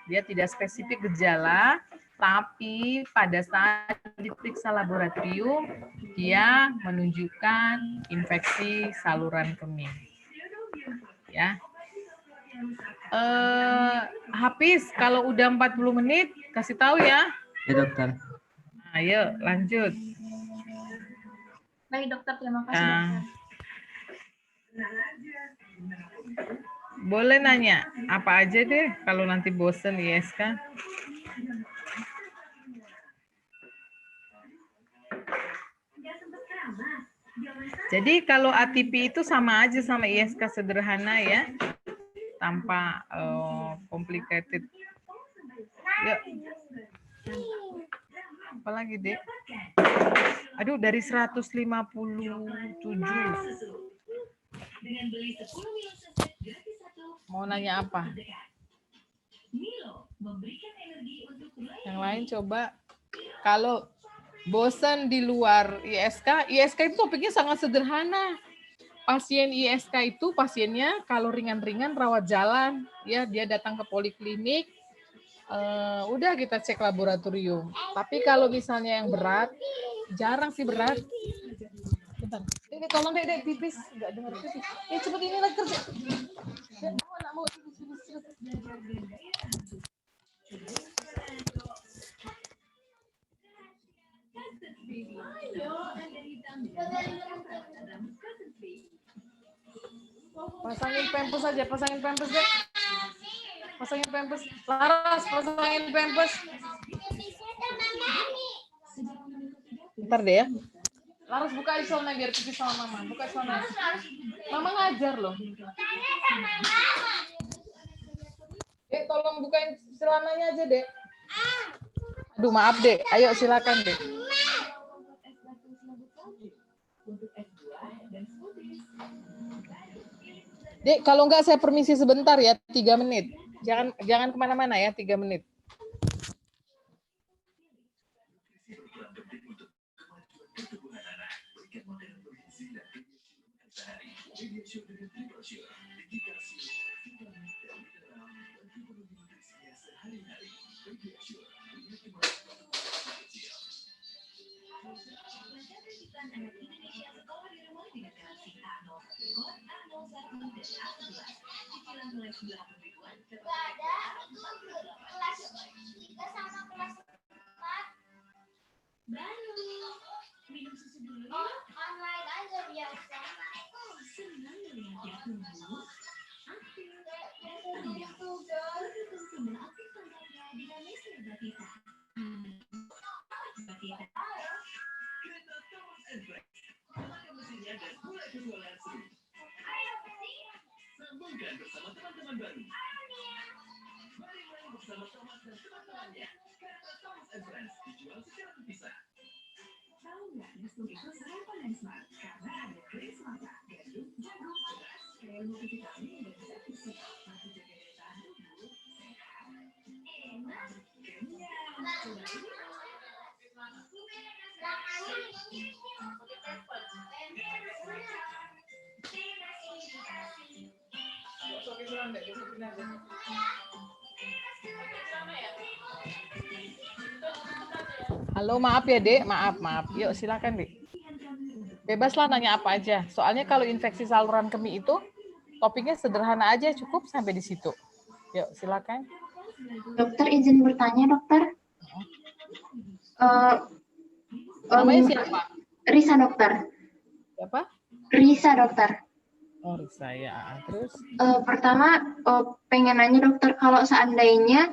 Dia tidak spesifik gejala, tapi pada saat diperiksa laboratorium, dia menunjukkan infeksi saluran kemih. Ya. Hafiz, kalau udah 40 menit, kasih tahu ya. Ya, dokter. Ayo, lanjut. Baik, dokter. Terima kasih, dokter. Boleh nanya, apa aja deh kalau nanti bosen ISK. Jadi kalau ATP itu sama aja sama ISK sederhana ya, tanpa complicated. Yuk. Apalagi dek? Aduh, dari 157. Mau nanya apa? Yang lain coba. Kalau bosan di luar ISK itu topiknya sangat sederhana. Pasien ISK itu pasiennya kalau ringan-ringan rawat jalan, ya dia datang ke poliklinik, udah kita cek laboratorium. Tapi kalau misalnya yang berat, jarang sih berat. Bentar, ini tolong dek pipis, nggak dengar pipis. Cepet ini lagi kerja. Mau pasangin pampers aja, pasangin pampers deh. Pasangin pampers. Laras, pasangin pampers. Bentar deh ya. Laras buka isolnya biar pipis sama mama. Buka isolnya. Mama ngajar loh. Dek, tolong bukain celananya aja, Dek. Aduh, maaf, Dek. Ayo, silakan, Dek. Dek, kalau enggak saya permisi sebentar ya, 3 menit. Jangan kemana-mana ya, 3 menit. Halo, maaf ya, Dek. Maaf. Yuk, silakan, Dek. Bebaslah nanya apa aja. Soalnya kalau infeksi saluran kemih itu topiknya sederhana aja, cukup sampai di situ. Yuk, silakan. Dokter izin bertanya, dokter. Namanya siapa? Risa, dokter. Siapa? Risa, dokter. Oh, Risa ya. Terus? Pertama, pengen nanya dokter, kalau seandainya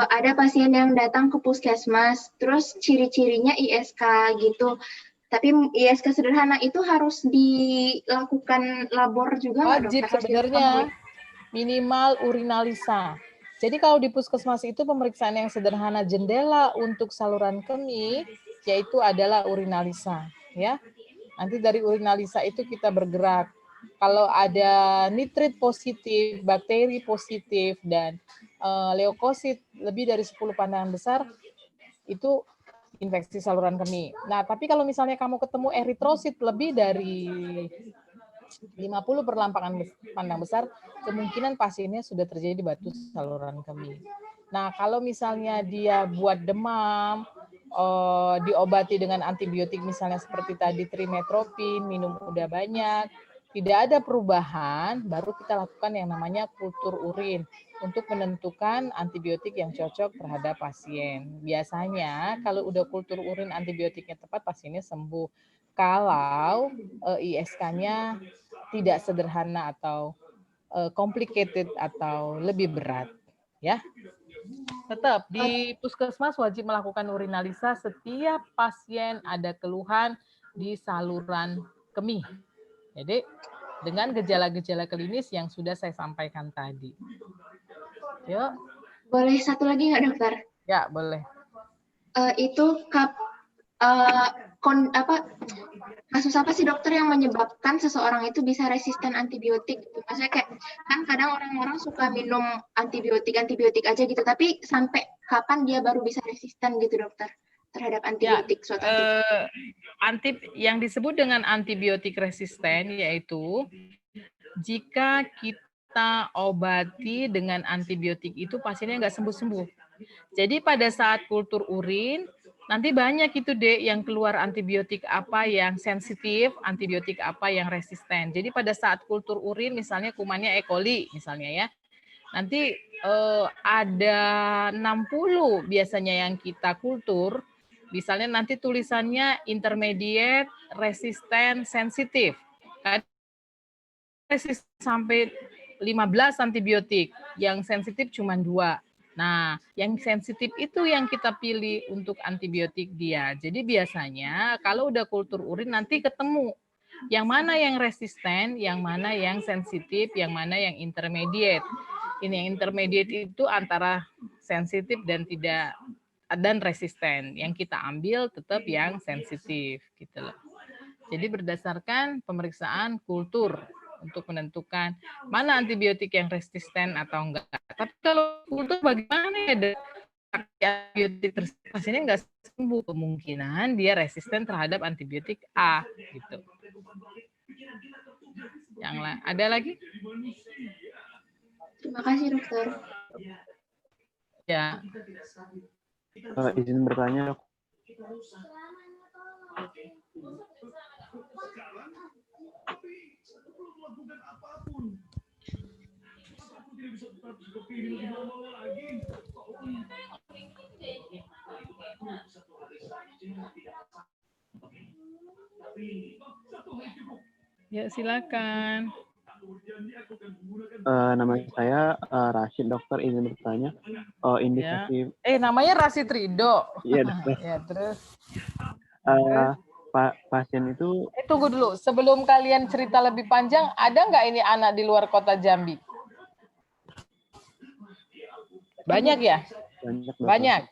ada pasien yang datang ke puskesmas, terus ciri-cirinya ISK gitu, tapi ISK sederhana itu harus dilakukan labor juga nggak, Wajib dokter? sebenarnya, minimal urinalisa. Jadi kalau di puskesmas itu pemeriksaan yang sederhana jendela untuk saluran kemih, yaitu adalah urinalisa. Ya, nanti dari urinalisa itu kita bergerak. Kalau ada nitrit positif, bakteri positif, dan leukosit lebih dari 10 pandangan besar, itu infeksi saluran kemih. Nah, tapi kalau misalnya kamu ketemu eritrosit lebih dari 50 perlampangan pandang besar, kemungkinan pasiennya sudah terjadi batu saluran kemih. Nah, kalau misalnya dia buat demam, diobati dengan antibiotik misalnya seperti tadi trimetropin, minum udah banyak, tidak ada perubahan, baru kita lakukan yang namanya kultur urin untuk menentukan antibiotik yang cocok terhadap pasien. Biasanya kalau udah kultur urin antibiotiknya tepat, pasiennya sembuh. Kalau ISK-nya tidak sederhana atau complicated atau lebih berat, ya. Tetap di puskesmas wajib melakukan urinalisa setiap pasien ada keluhan di saluran kemih. Jadi dengan gejala-gejala klinis yang sudah saya sampaikan tadi. Yuk. Boleh satu lagi nggak, dokter? Ya, boleh. Itu kasus apa sih, dokter, yang menyebabkan seseorang itu bisa resisten antibiotik? Maksudnya kayak kan kadang orang-orang suka minum antibiotik aja gitu, tapi sampai kapan dia baru bisa resisten gitu, dokter, terhadap antibiotik? Yang disebut dengan antibiotik resisten yaitu jika kita obati dengan antibiotik itu pasiennya nggak sembuh-sembuh. Jadi pada saat kultur urin nanti banyak itu deh yang keluar antibiotik apa yang sensitif, antibiotik apa yang resisten. Jadi pada saat kultur urin misalnya kumannya E. coli misalnya ya, nanti ada 60 biasanya yang kita kultur, misalnya nanti tulisannya intermediate, resisten, sensitif. Resisten sampai 15 antibiotik, yang sensitif cuma 2. Nah, yang sensitif itu yang kita pilih untuk antibiotik dia. Jadi biasanya kalau udah kultur urin nanti ketemu yang mana yang resisten, yang mana yang sensitif, yang mana yang intermediate. Ini yang intermediate itu antara sensitif dan tidak dan resisten. Yang kita ambil tetap yang sensitif gitu loh. Jadi berdasarkan pemeriksaan kultur untuk menentukan mana antibiotik yang resisten atau enggak. Tapi kalau kultur bagaimana ya, antibiotik tersebut pasiennya enggak sembuh, kemungkinan dia resisten terhadap antibiotik A gitu. Yang lain ada lagi? Terima kasih, dokter. Ya. Izin bertanya, dok. Ya, silakan. Nama saya Rashid, dokter, izin bertanya. Indikasi. Ya. Namanya Rashid Ridho. Iya, dokter. Ya, terus. Pasien itu. Tunggu dulu, sebelum kalian cerita lebih panjang, ada nggak ini anak di luar kota Jambi? Banyak ya? Banyak.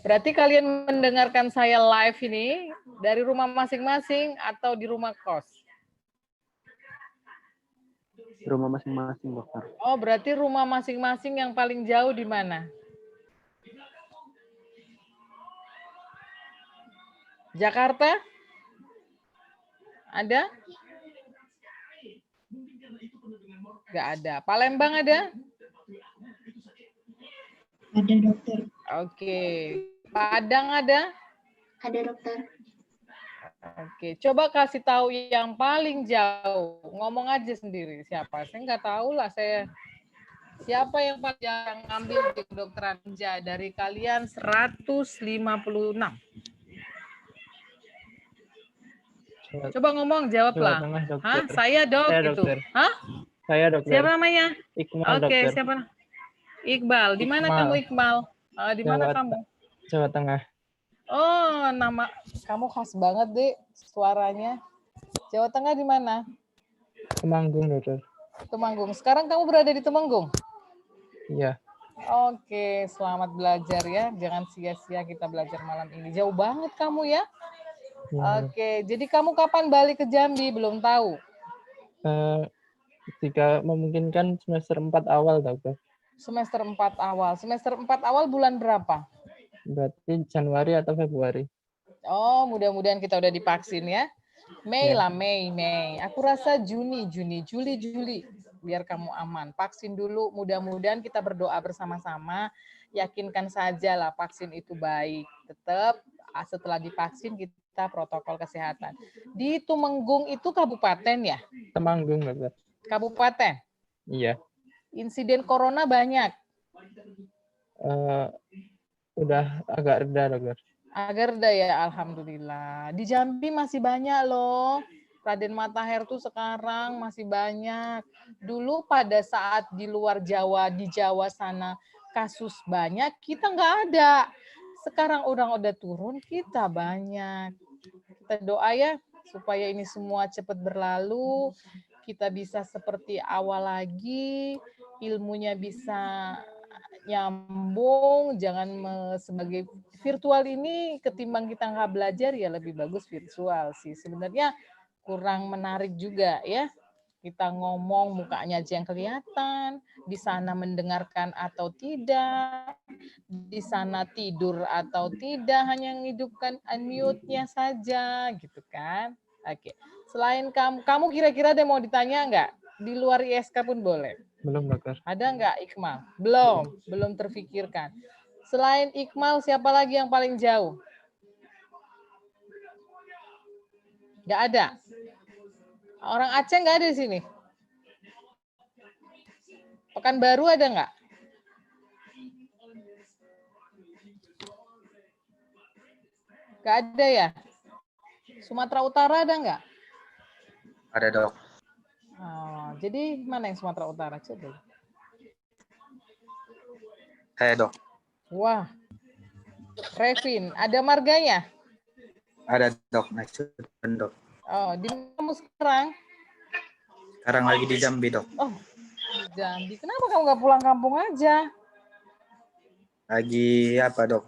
Berarti kalian mendengarkan saya live ini dari rumah masing-masing atau di rumah kos? Di rumah masing-masing, dokter. Oh, berarti rumah masing-masing yang paling jauh di mana? Jakarta? Ada? Nggak ada. Palembang ada? Ada, dokter. Oke. Padang ada? Ada dokter. Oke, coba kasih tahu yang paling jauh. Ngomong aja sendiri siapa. Saya nggak tahu lah saya. Siapa yang paling jarang ngambil di kedokteran Ninja dari kalian 156? Coba ngomong, jawablah. Tengah, Hah? dokter. Saya dok Saya, gitu. dokter. Hah? Saya dokter. Siapa namanya? Iqmal, Oke, dokter. siapa? Iqbal. Di mana Iqmal. kamu Iqbal? Di mana kamu? Jawa Tengah. Oh, nama kamu khas banget deh suaranya. Jawa Tengah di mana? Temanggung, dokter. Temanggung. Sekarang kamu berada di Temanggung? Iya. Oke, selamat belajar ya. Jangan sia-sia kita belajar malam ini. Jauh banget kamu ya. Oke, jadi kamu kapan balik ke Jambi? Belum tahu. Jika memungkinkan semester 4 awal, dokter. Semester 4 awal. Semester 4 awal bulan berapa? Berarti Januari atau Februari. Oh, mudah-mudahan kita udah divaksin ya. Mei Ya. lah, Mei. Aku rasa Juni, Juli. Biar kamu aman. Vaksin dulu, mudah-mudahan kita berdoa bersama-sama. Yakinkan saja lah vaksin itu baik. Tetap setelah divaksin kita protokol kesehatan. Di Tumenggung itu kabupaten ya? Temanggung, dokter. Kabupaten? Iya. Insiden corona banyak? Udah agak reda, dokter. Agak reda ya, alhamdulillah. Di Jambi masih banyak loh. Raden Matahir tuh sekarang masih banyak. Dulu pada saat di luar Jawa, di Jawa sana kasus banyak, kita nggak ada. Sekarang orang udah turun, kita banyak. Kita doa ya, supaya ini semua cepat berlalu, kita bisa seperti awal lagi, ilmunya bisa nyambung, jangan sebagai virtual ini ketimbang kita nggak belajar ya lebih bagus virtual sih. Sebenarnya kurang menarik juga ya. Kita ngomong mukanya aja yang kelihatan, di sana mendengarkan atau tidak, di sana tidur atau tidak, hanya menghidupkan unmute-nya saja gitu kan. Oke. Selain kamu kira-kira ada mau ditanya nggak? Di luar ISK pun boleh. Belum, dokter. Ada nggak Iqmal? Belum terfikirkan. Selain Iqmal, siapa lagi yang paling jauh? Nggak ada. Orang Aceh nggak ada di sini. Pekanbaru ada nggak? Nggak ada ya. Sumatera Utara ada nggak? Ada, dok. Oh, jadi mana yang Sumatera Utara? Coba. Saya, dok. Wah, Revin, ada marganya? Ada, dok. Nasution, dok. Oh, di mana kamu sekarang? Sekarang lagi di Jambi, dok. Oh, di Jambi. Kenapa kamu nggak pulang kampung aja? Lagi apa, dok?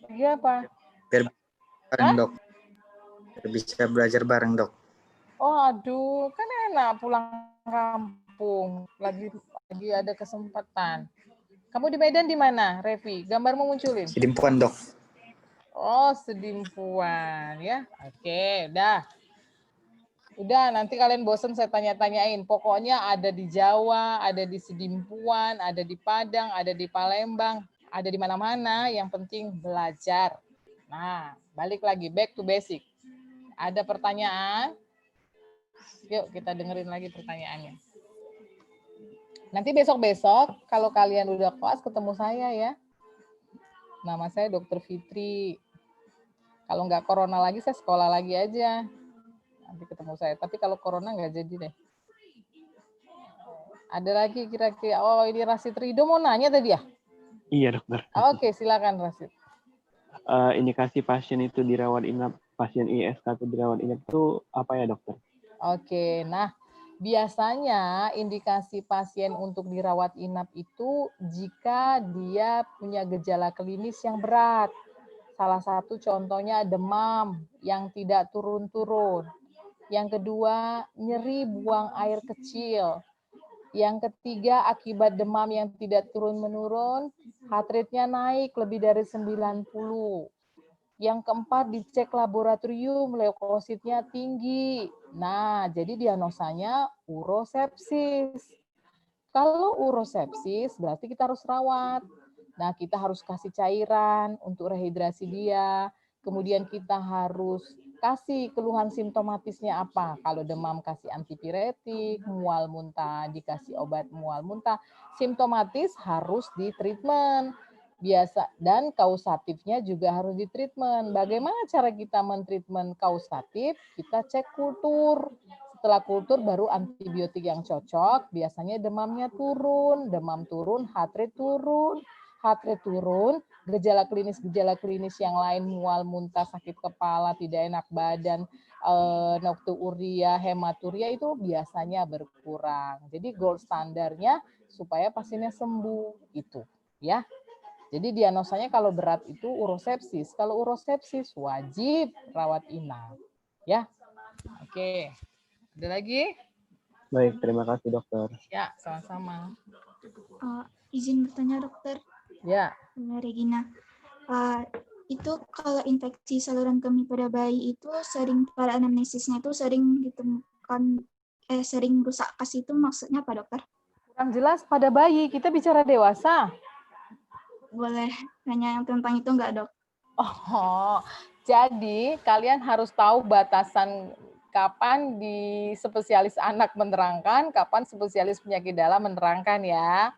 Lagi apa? Biar bareng, dok. Biar bisa belajar bareng, dok. Oh, aduh, kan enak pulang kampung. Lagi ada kesempatan. Kamu di Medan di mana, Revi? Gambarmu munculin. Sedimpuan, dok. Oh, Sedimpuan ya. Oke, udah. Udah, nanti kalian bosen saya tanya-tanyain. Pokoknya ada di Jawa, ada di Sedimpuan, ada di Padang, ada di Palembang, ada di mana-mana. Yang penting belajar. Nah, balik lagi, back to basic. Ada pertanyaan? Yuk kita dengerin lagi pertanyaannya. Nanti besok-besok kalau kalian udah kelas ketemu saya ya. Nama saya Dr. Fitri. Kalau nggak corona lagi saya sekolah lagi aja. Nanti ketemu saya. Tapi kalau corona nggak jadi deh. Ada lagi kira-kira. Oh ini Rasid Ridho mau nanya tadi ya? Iya, dokter. Oke silakan Rasid. Indikasi pasien itu dirawat inap, pasien ISK itu dirawat inap itu apa ya, dokter? Oke, nah biasanya indikasi pasien untuk dirawat inap itu jika dia punya gejala klinis yang berat. Salah satu contohnya demam yang tidak turun-turun. Yang kedua, nyeri buang air kecil. Yang ketiga, akibat demam yang tidak turun-menurun, heart rate-nya naik lebih dari 90. Yang keempat, dicek laboratorium, leukositnya tinggi. Nah, jadi diagnosanya urosepsis. Kalau urosepsis, berarti kita harus rawat. Nah, kita harus kasih cairan untuk rehidrasi dia. Kemudian kita harus kasih keluhan simptomatisnya apa. Kalau demam kasih antipiretik, mual muntah dikasih obat mual muntah. Simptomatis harus ditreatment. Biasa dan kausatifnya juga harus ditreatment. Bagaimana cara kita mentreatment kausatif? Kita cek kultur. Setelah kultur baru antibiotik yang cocok. Biasanya demamnya turun, demam turun, heart rate turun. Heart rate turun, gejala klinis yang lain, mual, muntah, sakit kepala, tidak enak badan, noktuuria, hematuria itu biasanya berkurang. Jadi gold standarnya supaya pasiennya sembuh itu, ya. Jadi diagnosanya kalau berat itu urosepsis. Kalau urosepsis wajib rawat inap, ya. Oke. Ada lagi? Baik, terima kasih dokter. Ya, sama-sama. Izin bertanya dokter. Ya. Regina. Itu kalau infeksi saluran kemih pada bayi itu sering pada anamnesisnya itu sering ditemukan sering rusak kas itu maksudnya apa dokter? Kurang jelas pada bayi, kita bicara dewasa. Boleh tanya yang tentang itu enggak dok? Oh, jadi kalian harus tahu batasan kapan di spesialis anak menerangkan, kapan spesialis penyakit dalam menerangkan ya.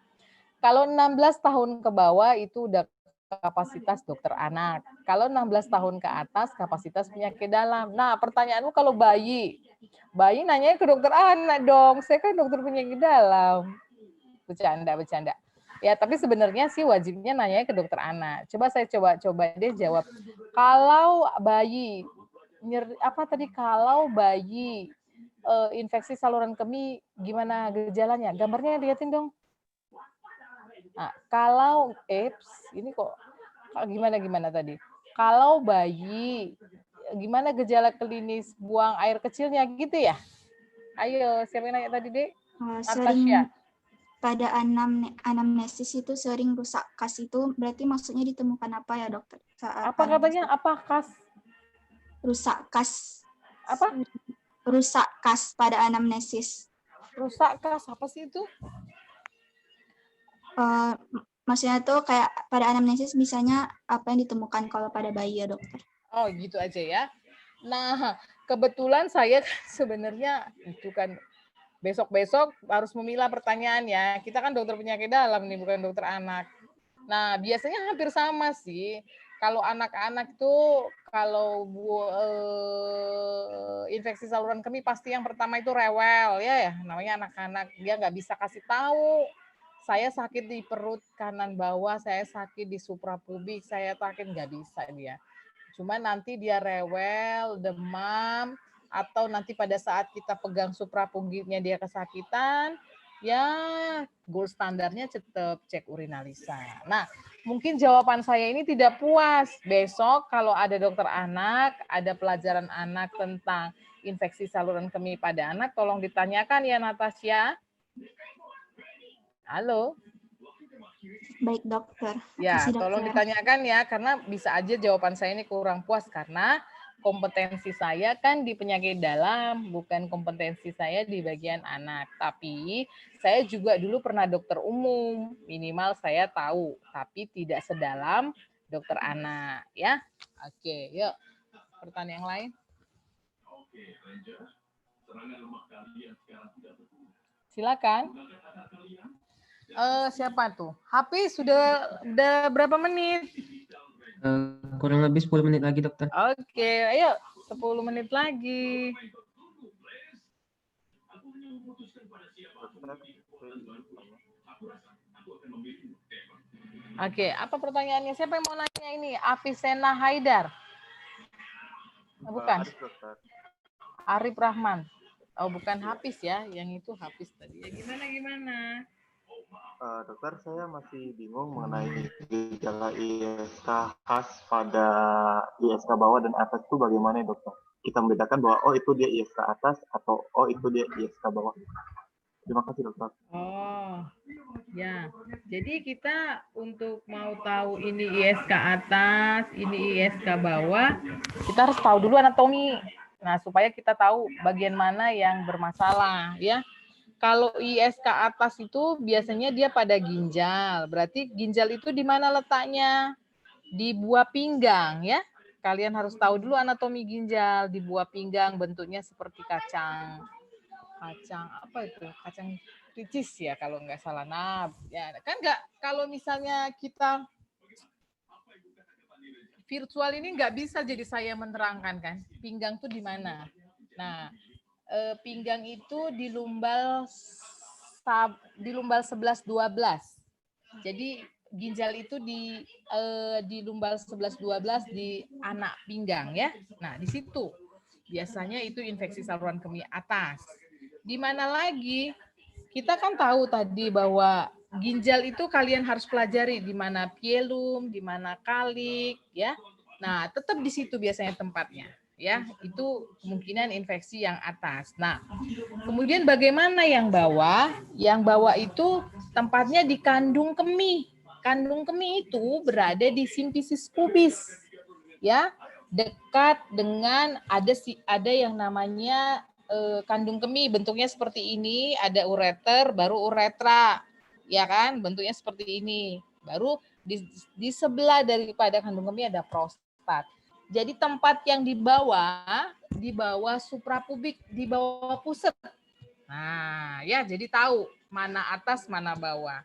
Kalau 16 tahun ke bawah itu udah kapasitas dokter anak. Kalau 16 tahun ke atas kapasitas penyakit dalam. Nah, pertanyaanmu kalau bayi nanya ke dokter anak dong. Saya kan dokter penyakit dalam. Bercanda. Ya, tapi sebenarnya sih wajibnya nanya ke dokter anak. Coba saya coba deh jawab. Kalau bayi kalau bayi infeksi saluran kemih gimana gejalanya? Gambarnya liatin dong. Nah, kalau ini kok gimana tadi? Kalau bayi gimana gejala klinis buang air kecilnya gitu ya? Ayo, siapa yang nanya tadi, Dek? Sering pada anamnesis itu sering rusak kas itu berarti maksudnya ditemukan apa ya dokter? Apa katanya? Apa kas? Rusak kas. Apa? Rusak kas pada anamnesis. Rusak kas apa sih itu? Maksudnya tuh kayak pada anamnesis misalnya apa yang ditemukan kalau pada bayi ya dokter? Oh gitu aja ya. Nah kebetulan saya sebenarnya itu kan besok harus memilah pertanyaan ya. Kita kan dokter penyakit dalam nih bukan dokter anak. Nah biasanya hampir sama sih. Kalau anak-anak tuh kalau infeksi saluran kemih pasti yang pertama itu rewel ya namanya anak-anak dia nggak bisa kasih tahu. Saya sakit di perut kanan bawah, saya sakit di suprapubik, saya sakit nggak bisa dia. Cuma nanti dia rewel, demam, atau nanti pada saat kita pegang suprapubiknya dia kesakitan, ya gold standarnya tetap cek urinalisa. Nah, mungkin jawaban saya ini tidak puas. Besok kalau ada dokter anak, ada pelajaran anak tentang infeksi saluran kemih pada anak, tolong ditanyakan ya Natasha. Halo. Baik dokter. Ya, Makasih, tolong dokter. ditanyakan ya, karena bisa aja jawaban saya ini kurang puas karena kompetensi saya kan di penyakit dalam, bukan kompetensi saya di bagian anak. Tapi saya juga dulu pernah dokter umum, minimal saya tahu, tapi tidak sedalam dokter anak ya. Oke, yuk pertanyaan yang lain. Silakan. Siapa tuh? Hafiz sudah berapa menit? Kurang lebih 10 menit lagi dokter. Oke, ayo 10 menit lagi. Oke, apa pertanyaannya? Siapa yang mau nanya ini? Afisena Haidar. Bukan. Arif Rahman. Oh, bukan Hafiz ya, yang itu Hafiz tadi. Ya gimana? Dokter, saya masih bingung mengenai gejala ISK khas pada ISK bawah dan atas itu bagaimana ya dokter? Kita membedakan bahwa oh itu dia ISK atas atau oh itu dia ISK bawah. Terima kasih dokter. Oh, ya. Jadi kita untuk mau tahu ini ISK atas, ini ISK bawah, kita harus tahu dulu anatomi. Nah, supaya kita tahu bagian mana yang bermasalah, ya. Kalau ISK atas itu biasanya dia pada ginjal. Berarti ginjal itu di mana letaknya? Di buah pinggang ya. Kalian harus tahu dulu anatomi ginjal. Di buah pinggang bentuknya seperti kacang. Kacang apa itu? Kacang ricis ya kalau nggak salah. Nah, ya kan nggak, kalau misalnya kita virtual ini nggak bisa jadi saya menerangkan kan. Pinggang tuh di mana? Nah, pinggang itu di lumbal 11-12. Jadi ginjal itu di lumbal 11-12 di anak pinggang ya. Nah, di situ biasanya itu infeksi saluran kemih atas. Di mana lagi? Kita kan tahu tadi bahwa ginjal itu kalian harus pelajari di mana pielum, di mana kalik ya. Nah, tetap di situ biasanya tempatnya. Ya, itu kemungkinan infeksi yang atas. Nah, kemudian bagaimana yang bawah? Yang bawah itu tempatnya di kandung kemih. Kandung kemih itu berada di simfisis pubis. Ya, dekat dengan ada yang namanya kandung kemih, bentuknya seperti ini, ada ureter, baru uretra. Ya kan? Bentuknya seperti ini. Baru di sebelah daripada kandung kemih ada prostat. Jadi tempat yang di bawah suprapubik, di bawah pusat. Nah, ya jadi tahu mana atas, mana bawah.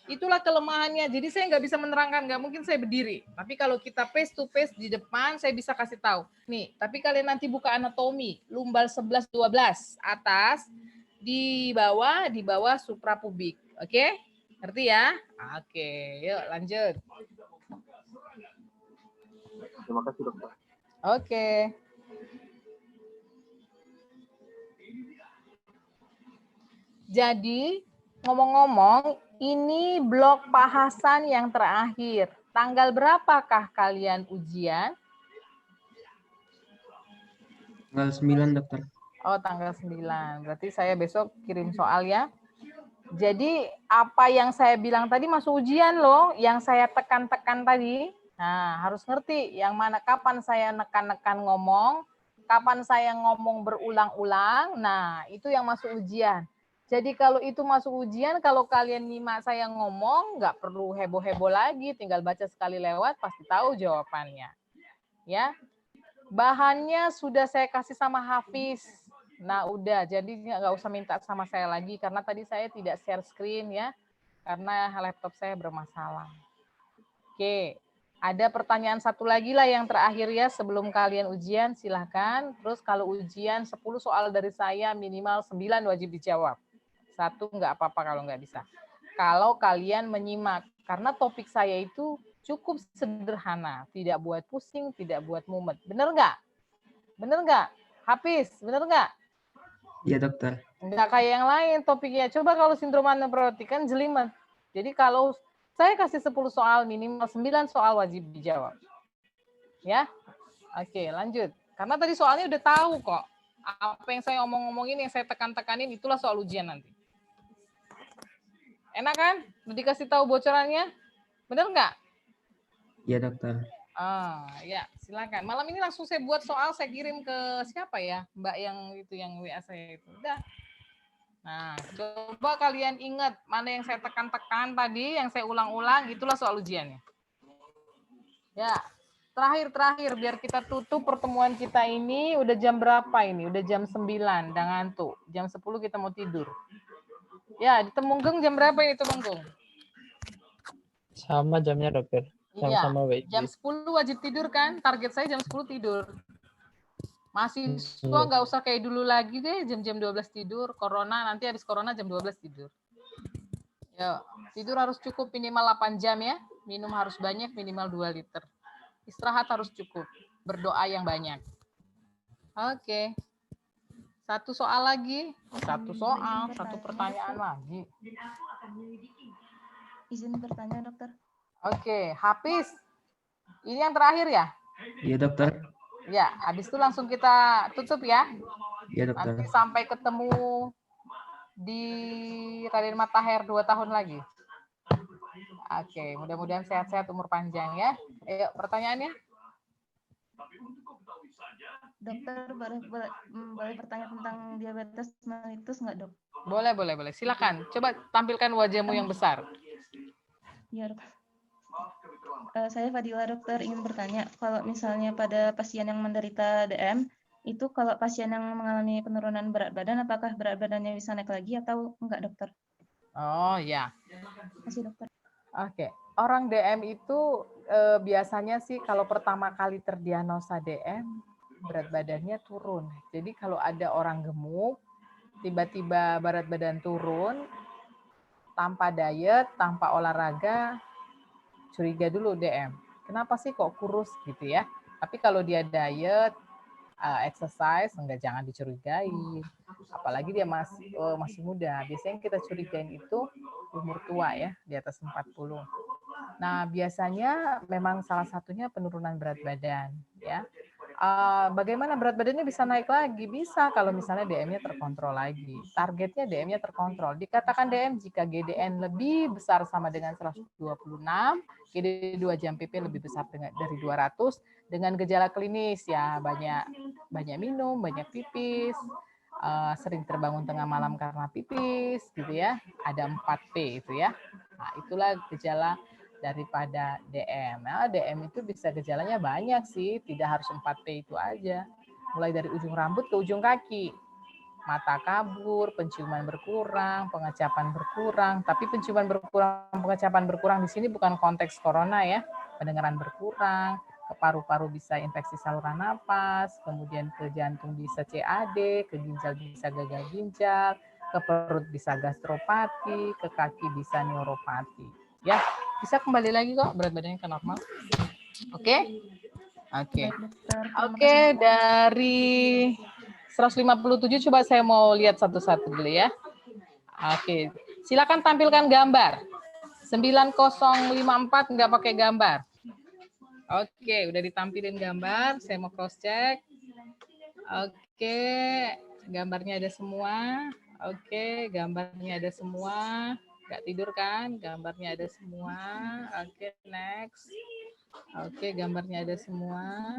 Itulah kelemahannya. Jadi saya nggak bisa menerangkan, nggak mungkin saya berdiri. Tapi kalau kita face to face di depan, saya bisa kasih tahu. Nih, tapi kalian nanti buka anatomi, lumbal 11-12 atas, di bawah suprapubik. Oke? Ngerti ya? Oke, yuk lanjut. Terima kasih dokter. Oke. Jadi, ngomong-ngomong, ini blok Pak Hasan yang terakhir. Tanggal berapakah kalian ujian? Tanggal 9, dokter. Oh, tanggal 9. Berarti saya besok kirim soal ya. Jadi, apa yang saya bilang tadi masuk ujian loh, yang saya tekan-tekan tadi. Nah, harus ngerti yang mana kapan saya nekan-nekan ngomong, kapan saya ngomong berulang-ulang. Nah, itu yang masuk ujian. Jadi kalau itu masuk ujian, kalau kalian nyimak saya ngomong, nggak perlu heboh-heboh lagi, tinggal baca sekali lewat, pasti tahu jawabannya. Ya, bahannya sudah saya kasih sama Hafiz. Nah, udah, jadi nggak usah minta sama saya lagi, karena tadi saya tidak share screen ya, karena laptop saya bermasalah. Oke, ada pertanyaan satu lagi lah yang terakhir ya, sebelum kalian ujian, silahkan. Terus kalau ujian 10 soal dari saya, minimal 9 wajib dijawab. 1 nggak apa-apa kalau nggak bisa. Kalau kalian menyimak, karena topik saya itu cukup sederhana, tidak buat pusing, tidak buat mumet. Bener nggak? Bener nggak? Hafiz, bener nggak? Iya, dokter. Nggak kayak yang lain topiknya. Coba kalau sindrom aneuploidik kan jelimet. Jadi kalau saya kasih 10 soal, minimal 9 soal wajib dijawab. Ya? Oke, lanjut. Karena tadi soalnya udah tahu kok. Apa yang saya omong-omongin, yang saya tekan-tekanin, itulah soal ujian nanti. Enak kan? Udah dikasih tahu bocorannya? Bener nggak? Iya, dokter. Ya, silakan. Malam ini langsung saya buat soal, saya kirim ke siapa ya? Mbak yang itu, yang WA saya itu. Udah. Nah, coba kalian ingat mana yang saya tekan-tekan tadi, yang saya ulang-ulang, itulah soal ujiannya. Ya, terakhir, biar kita tutup pertemuan kita ini, udah jam berapa ini? Udah jam 9, udah ngantuk. Jam 10 kita mau tidur. Ya, di Temunggung jam berapa ini Temunggung? Sama jamnya dokter. Sama-sama iya, jam 10 wajib tidur kan? Target saya jam 10 tidur. Mahasiswa nggak usah kayak dulu lagi deh, jam-jam 12 tidur. Corona, nanti habis corona jam 12 tidur. Yo, tidur harus cukup minimal 8 jam ya. Minum harus banyak, minimal 2 liter. Istirahat harus cukup. Berdoa yang banyak. Oke. Satu soal lagi. Satu soal, satu pertanyaan lagi. Izin bertanya, dokter. Oke, Hafiz. Ini yang terakhir ya? Iya, dokter. Ya, habis itu langsung kita tutup ya. Iya, dokter. Nanti sampai ketemu di Raden Matahir 2 tahun lagi. Oke, mudah-mudahan sehat-sehat, umur panjang ya. Ayo, pertanyaannya? Dokter boleh bertanya tentang diabetes mellitus nggak, Dok? Boleh. Silakan. Coba tampilkan wajahmu yang besar. Iya, Dok. Saya Fadila, dokter, ingin bertanya, kalau misalnya pada pasien yang menderita DM, itu kalau pasien yang mengalami penurunan berat badan, apakah berat badannya bisa naik lagi atau enggak, dokter? Oh ya. Terima kasih, dokter. Oke. Orang DM itu biasanya sih kalau pertama kali terdiagnosa DM, berat badannya turun. Jadi kalau ada orang gemuk, tiba-tiba berat badan turun, tanpa diet, tanpa olahraga, curiga dulu DM. Kenapa sih kok kurus gitu ya? Tapi kalau dia diet, exercise, jangan dicurigai. Apalagi dia masih muda. Biasanya kita curigain itu umur tua ya, di atas 40. Nah, biasanya memang salah satunya penurunan berat badan ya. Bagaimana berat badannya bisa naik lagi? Bisa kalau misalnya DM-nya terkontrol lagi. Targetnya DM-nya terkontrol. Dikatakan DM jika GDN lebih besar sama dengan 126, GD2-JMPP lebih besar dari 200, dengan gejala klinis ya banyak minum, banyak pipis, sering terbangun tengah malam karena pipis gitu ya. Ada 4P itu ya. Nah, itulah gejala daripada DM. Nah, DM itu bisa gejalanya banyak sih, tidak harus 4P itu aja. Mulai dari ujung rambut ke ujung kaki. Mata kabur, penciuman berkurang, pengecapan berkurang. Tapi penciuman berkurang, pengecapan berkurang di sini bukan konteks corona ya. Pendengaran berkurang, ke paru-paru bisa infeksi saluran napas, kemudian ke jantung bisa CAD, ke ginjal bisa gagal ginjal, ke perut bisa gastropati, ke kaki bisa neuropati. Ya, bisa kembali lagi kok berat badannya ke normal. Oke? Oke, dari 157 coba saya mau lihat satu-satu dulu ya. Oke, silakan tampilkan gambar. 9054 nggak pakai gambar. Oke, udah ditampilin gambar, saya mau cross check. Oke, gambarnya ada semua. Oke, gambarnya ada semua. Nggak tidur kan? Gambarnya ada semua. Oke, next. Oke, gambarnya ada semua.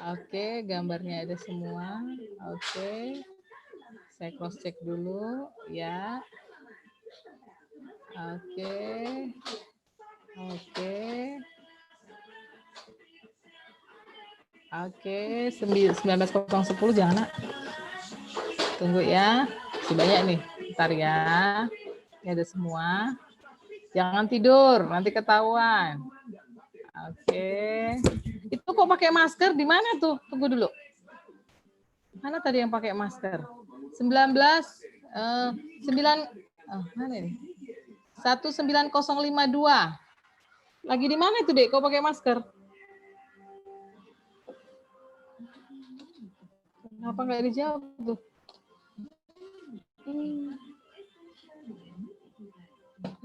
Oke, gambarnya ada semua. Oke. Saya cross check dulu ya. Oke. Oke. Oke, 19.010 jangan nak. Tunggu ya. Masih banyak nih. Bentar ya. Ini ada semua. Jangan tidur, nanti ketahuan. Oke. Itu kok pakai masker di mana tuh? Tunggu dulu. Mana tadi yang pakai masker? mana ini? 19052. Lagi di mana itu, Dek? Kok pakai masker? Kenapa nggak dijawab tuh?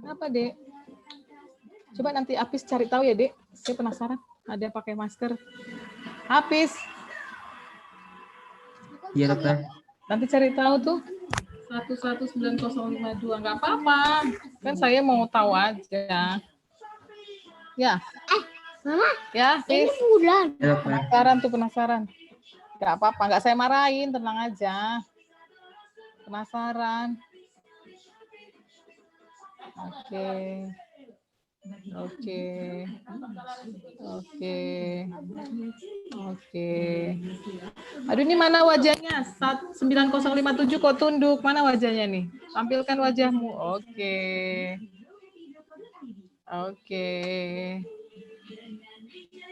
Kenapa, Dek? Coba nanti Apis cari tahu ya, Dek. Saya penasaran. Ada pakai masker. Apis. Iya, dokter. Nanti cari tahu tuh. 19052. Nggak apa-apa. Kan saya mau tahu aja. Ya. Mama. Ya, Apis. Ini bulan. Penasaran tuh, penasaran. Nggak apa-apa. Nggak saya marahin. Tenang aja. Penasaran. Oke. Oke. Oke. Oke. Aduh, ini mana wajahnya? 9057 kok tunduk. Mana wajahnya nih? Tampilkan wajahmu. Oke. Oke.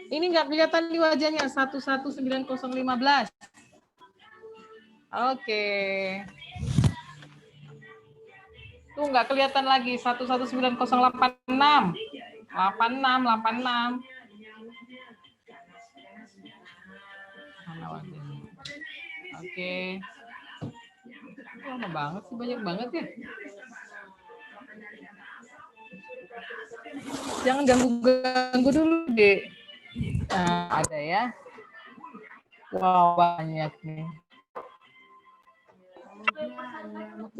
Ini nggak kelihatan di wajahnya. 119015. Oke. Tuh nggak kelihatan lagi. 119086. 86. Mana wajahnya? Oke. Lama banget sih, banyak banget ya. Jangan ganggu dulu, Dek. Nah, ada ya. Wow, banyak nih.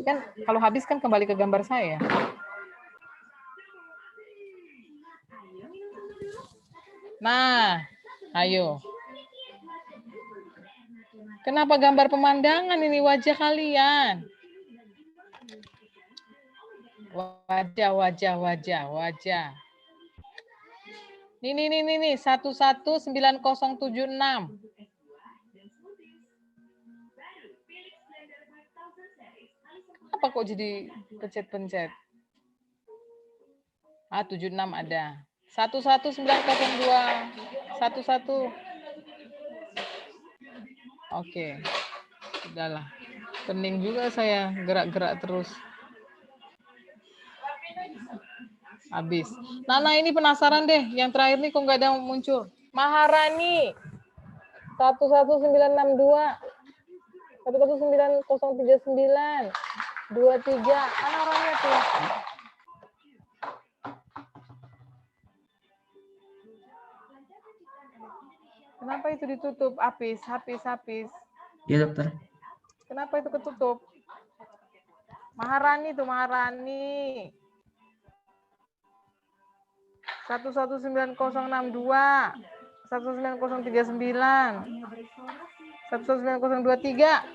Kan kalau habis kan kembali ke gambar saya. Nah, ayo. Kenapa gambar pemandangan ini wajah kalian? Wajah. Nih, 119076. Apa kok jadi pencet-pencet? 76 ada. 11902. 11. Oke. Udahlah. Pening juga saya gerak-gerak terus. Habis. Nana ini penasaran deh. Yang terakhir nih kok nggak ada yang muncul. Maharani. 11962. 11939. 23. Mana orangnya tuh? Kenapa itu ditutup? Habis. Iya, dokter. Kenapa itu ketutup? Maharani tuh, Maharani. 1190062. 19039. 19023.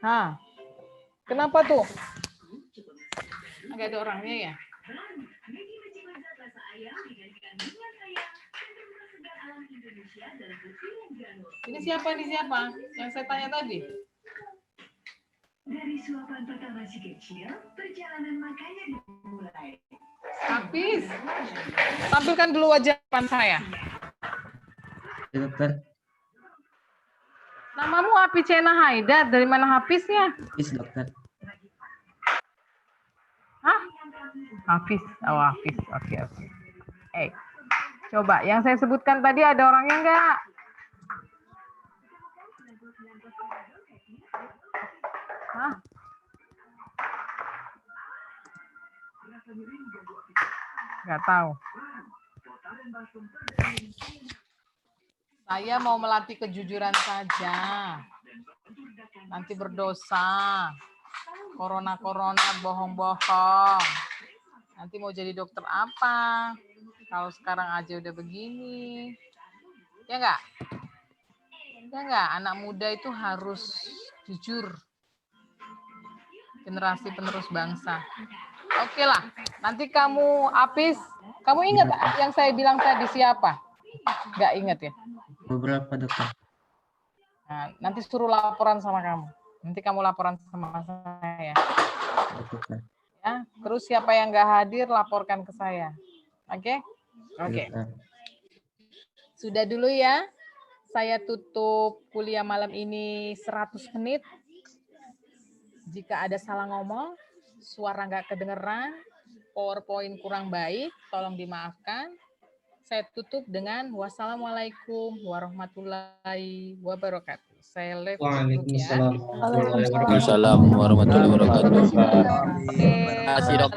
Nah, kenapa tuh? Nggak ada orangnya ya? Ini siapa? Yang saya tanya tadi? Dari suapan pertama si kecil, perjalanan makanya dimulai. Hafiz, tampilkan dulu wajah depan saya. Iya, dokter. Namamu Apicena Haidar, dari mana Hafiznya? Hafiz, dokter. Hah? Hafiz, Hafiz. Oke. Coba, yang saya sebutkan tadi ada orangnya enggak? Hah? Nggak tahu. Saya mau melatih kejujuran saja. Nanti berdosa. Corona, bohong-bohong. Nanti mau jadi dokter apa? Kalau sekarang aja udah begini. Ya enggak? Anak muda itu harus jujur. Generasi penerus bangsa. Oke lah, nanti kamu Apis, kamu ingat yang saya bilang tadi siapa? Enggak ingat ya? Beberapa, dokter. Nah, nanti suruh laporan sama kamu. Nanti kamu laporan sama saya. Dokter. Ya, terus siapa yang enggak hadir laporkan ke saya. Oke? Oke. Sudah dulu ya. Saya tutup kuliah malam ini 100 menit. Jika ada salah ngomong, suara nggak kedengeran, PowerPoint kurang baik, tolong dimaafkan. Saya tutup dengan wassalamualaikum warahmatullahi wabarakatuh. Saya live tutup ya. Waalaikumsalam warahmatullahi wabarakatuh. Terima kasih dok.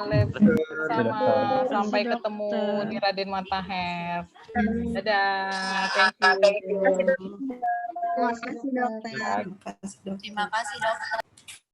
Sampai ketemu di Raden Matahir. Dadah. Thank you. Terima kasih dokter. Terima kasih dokter.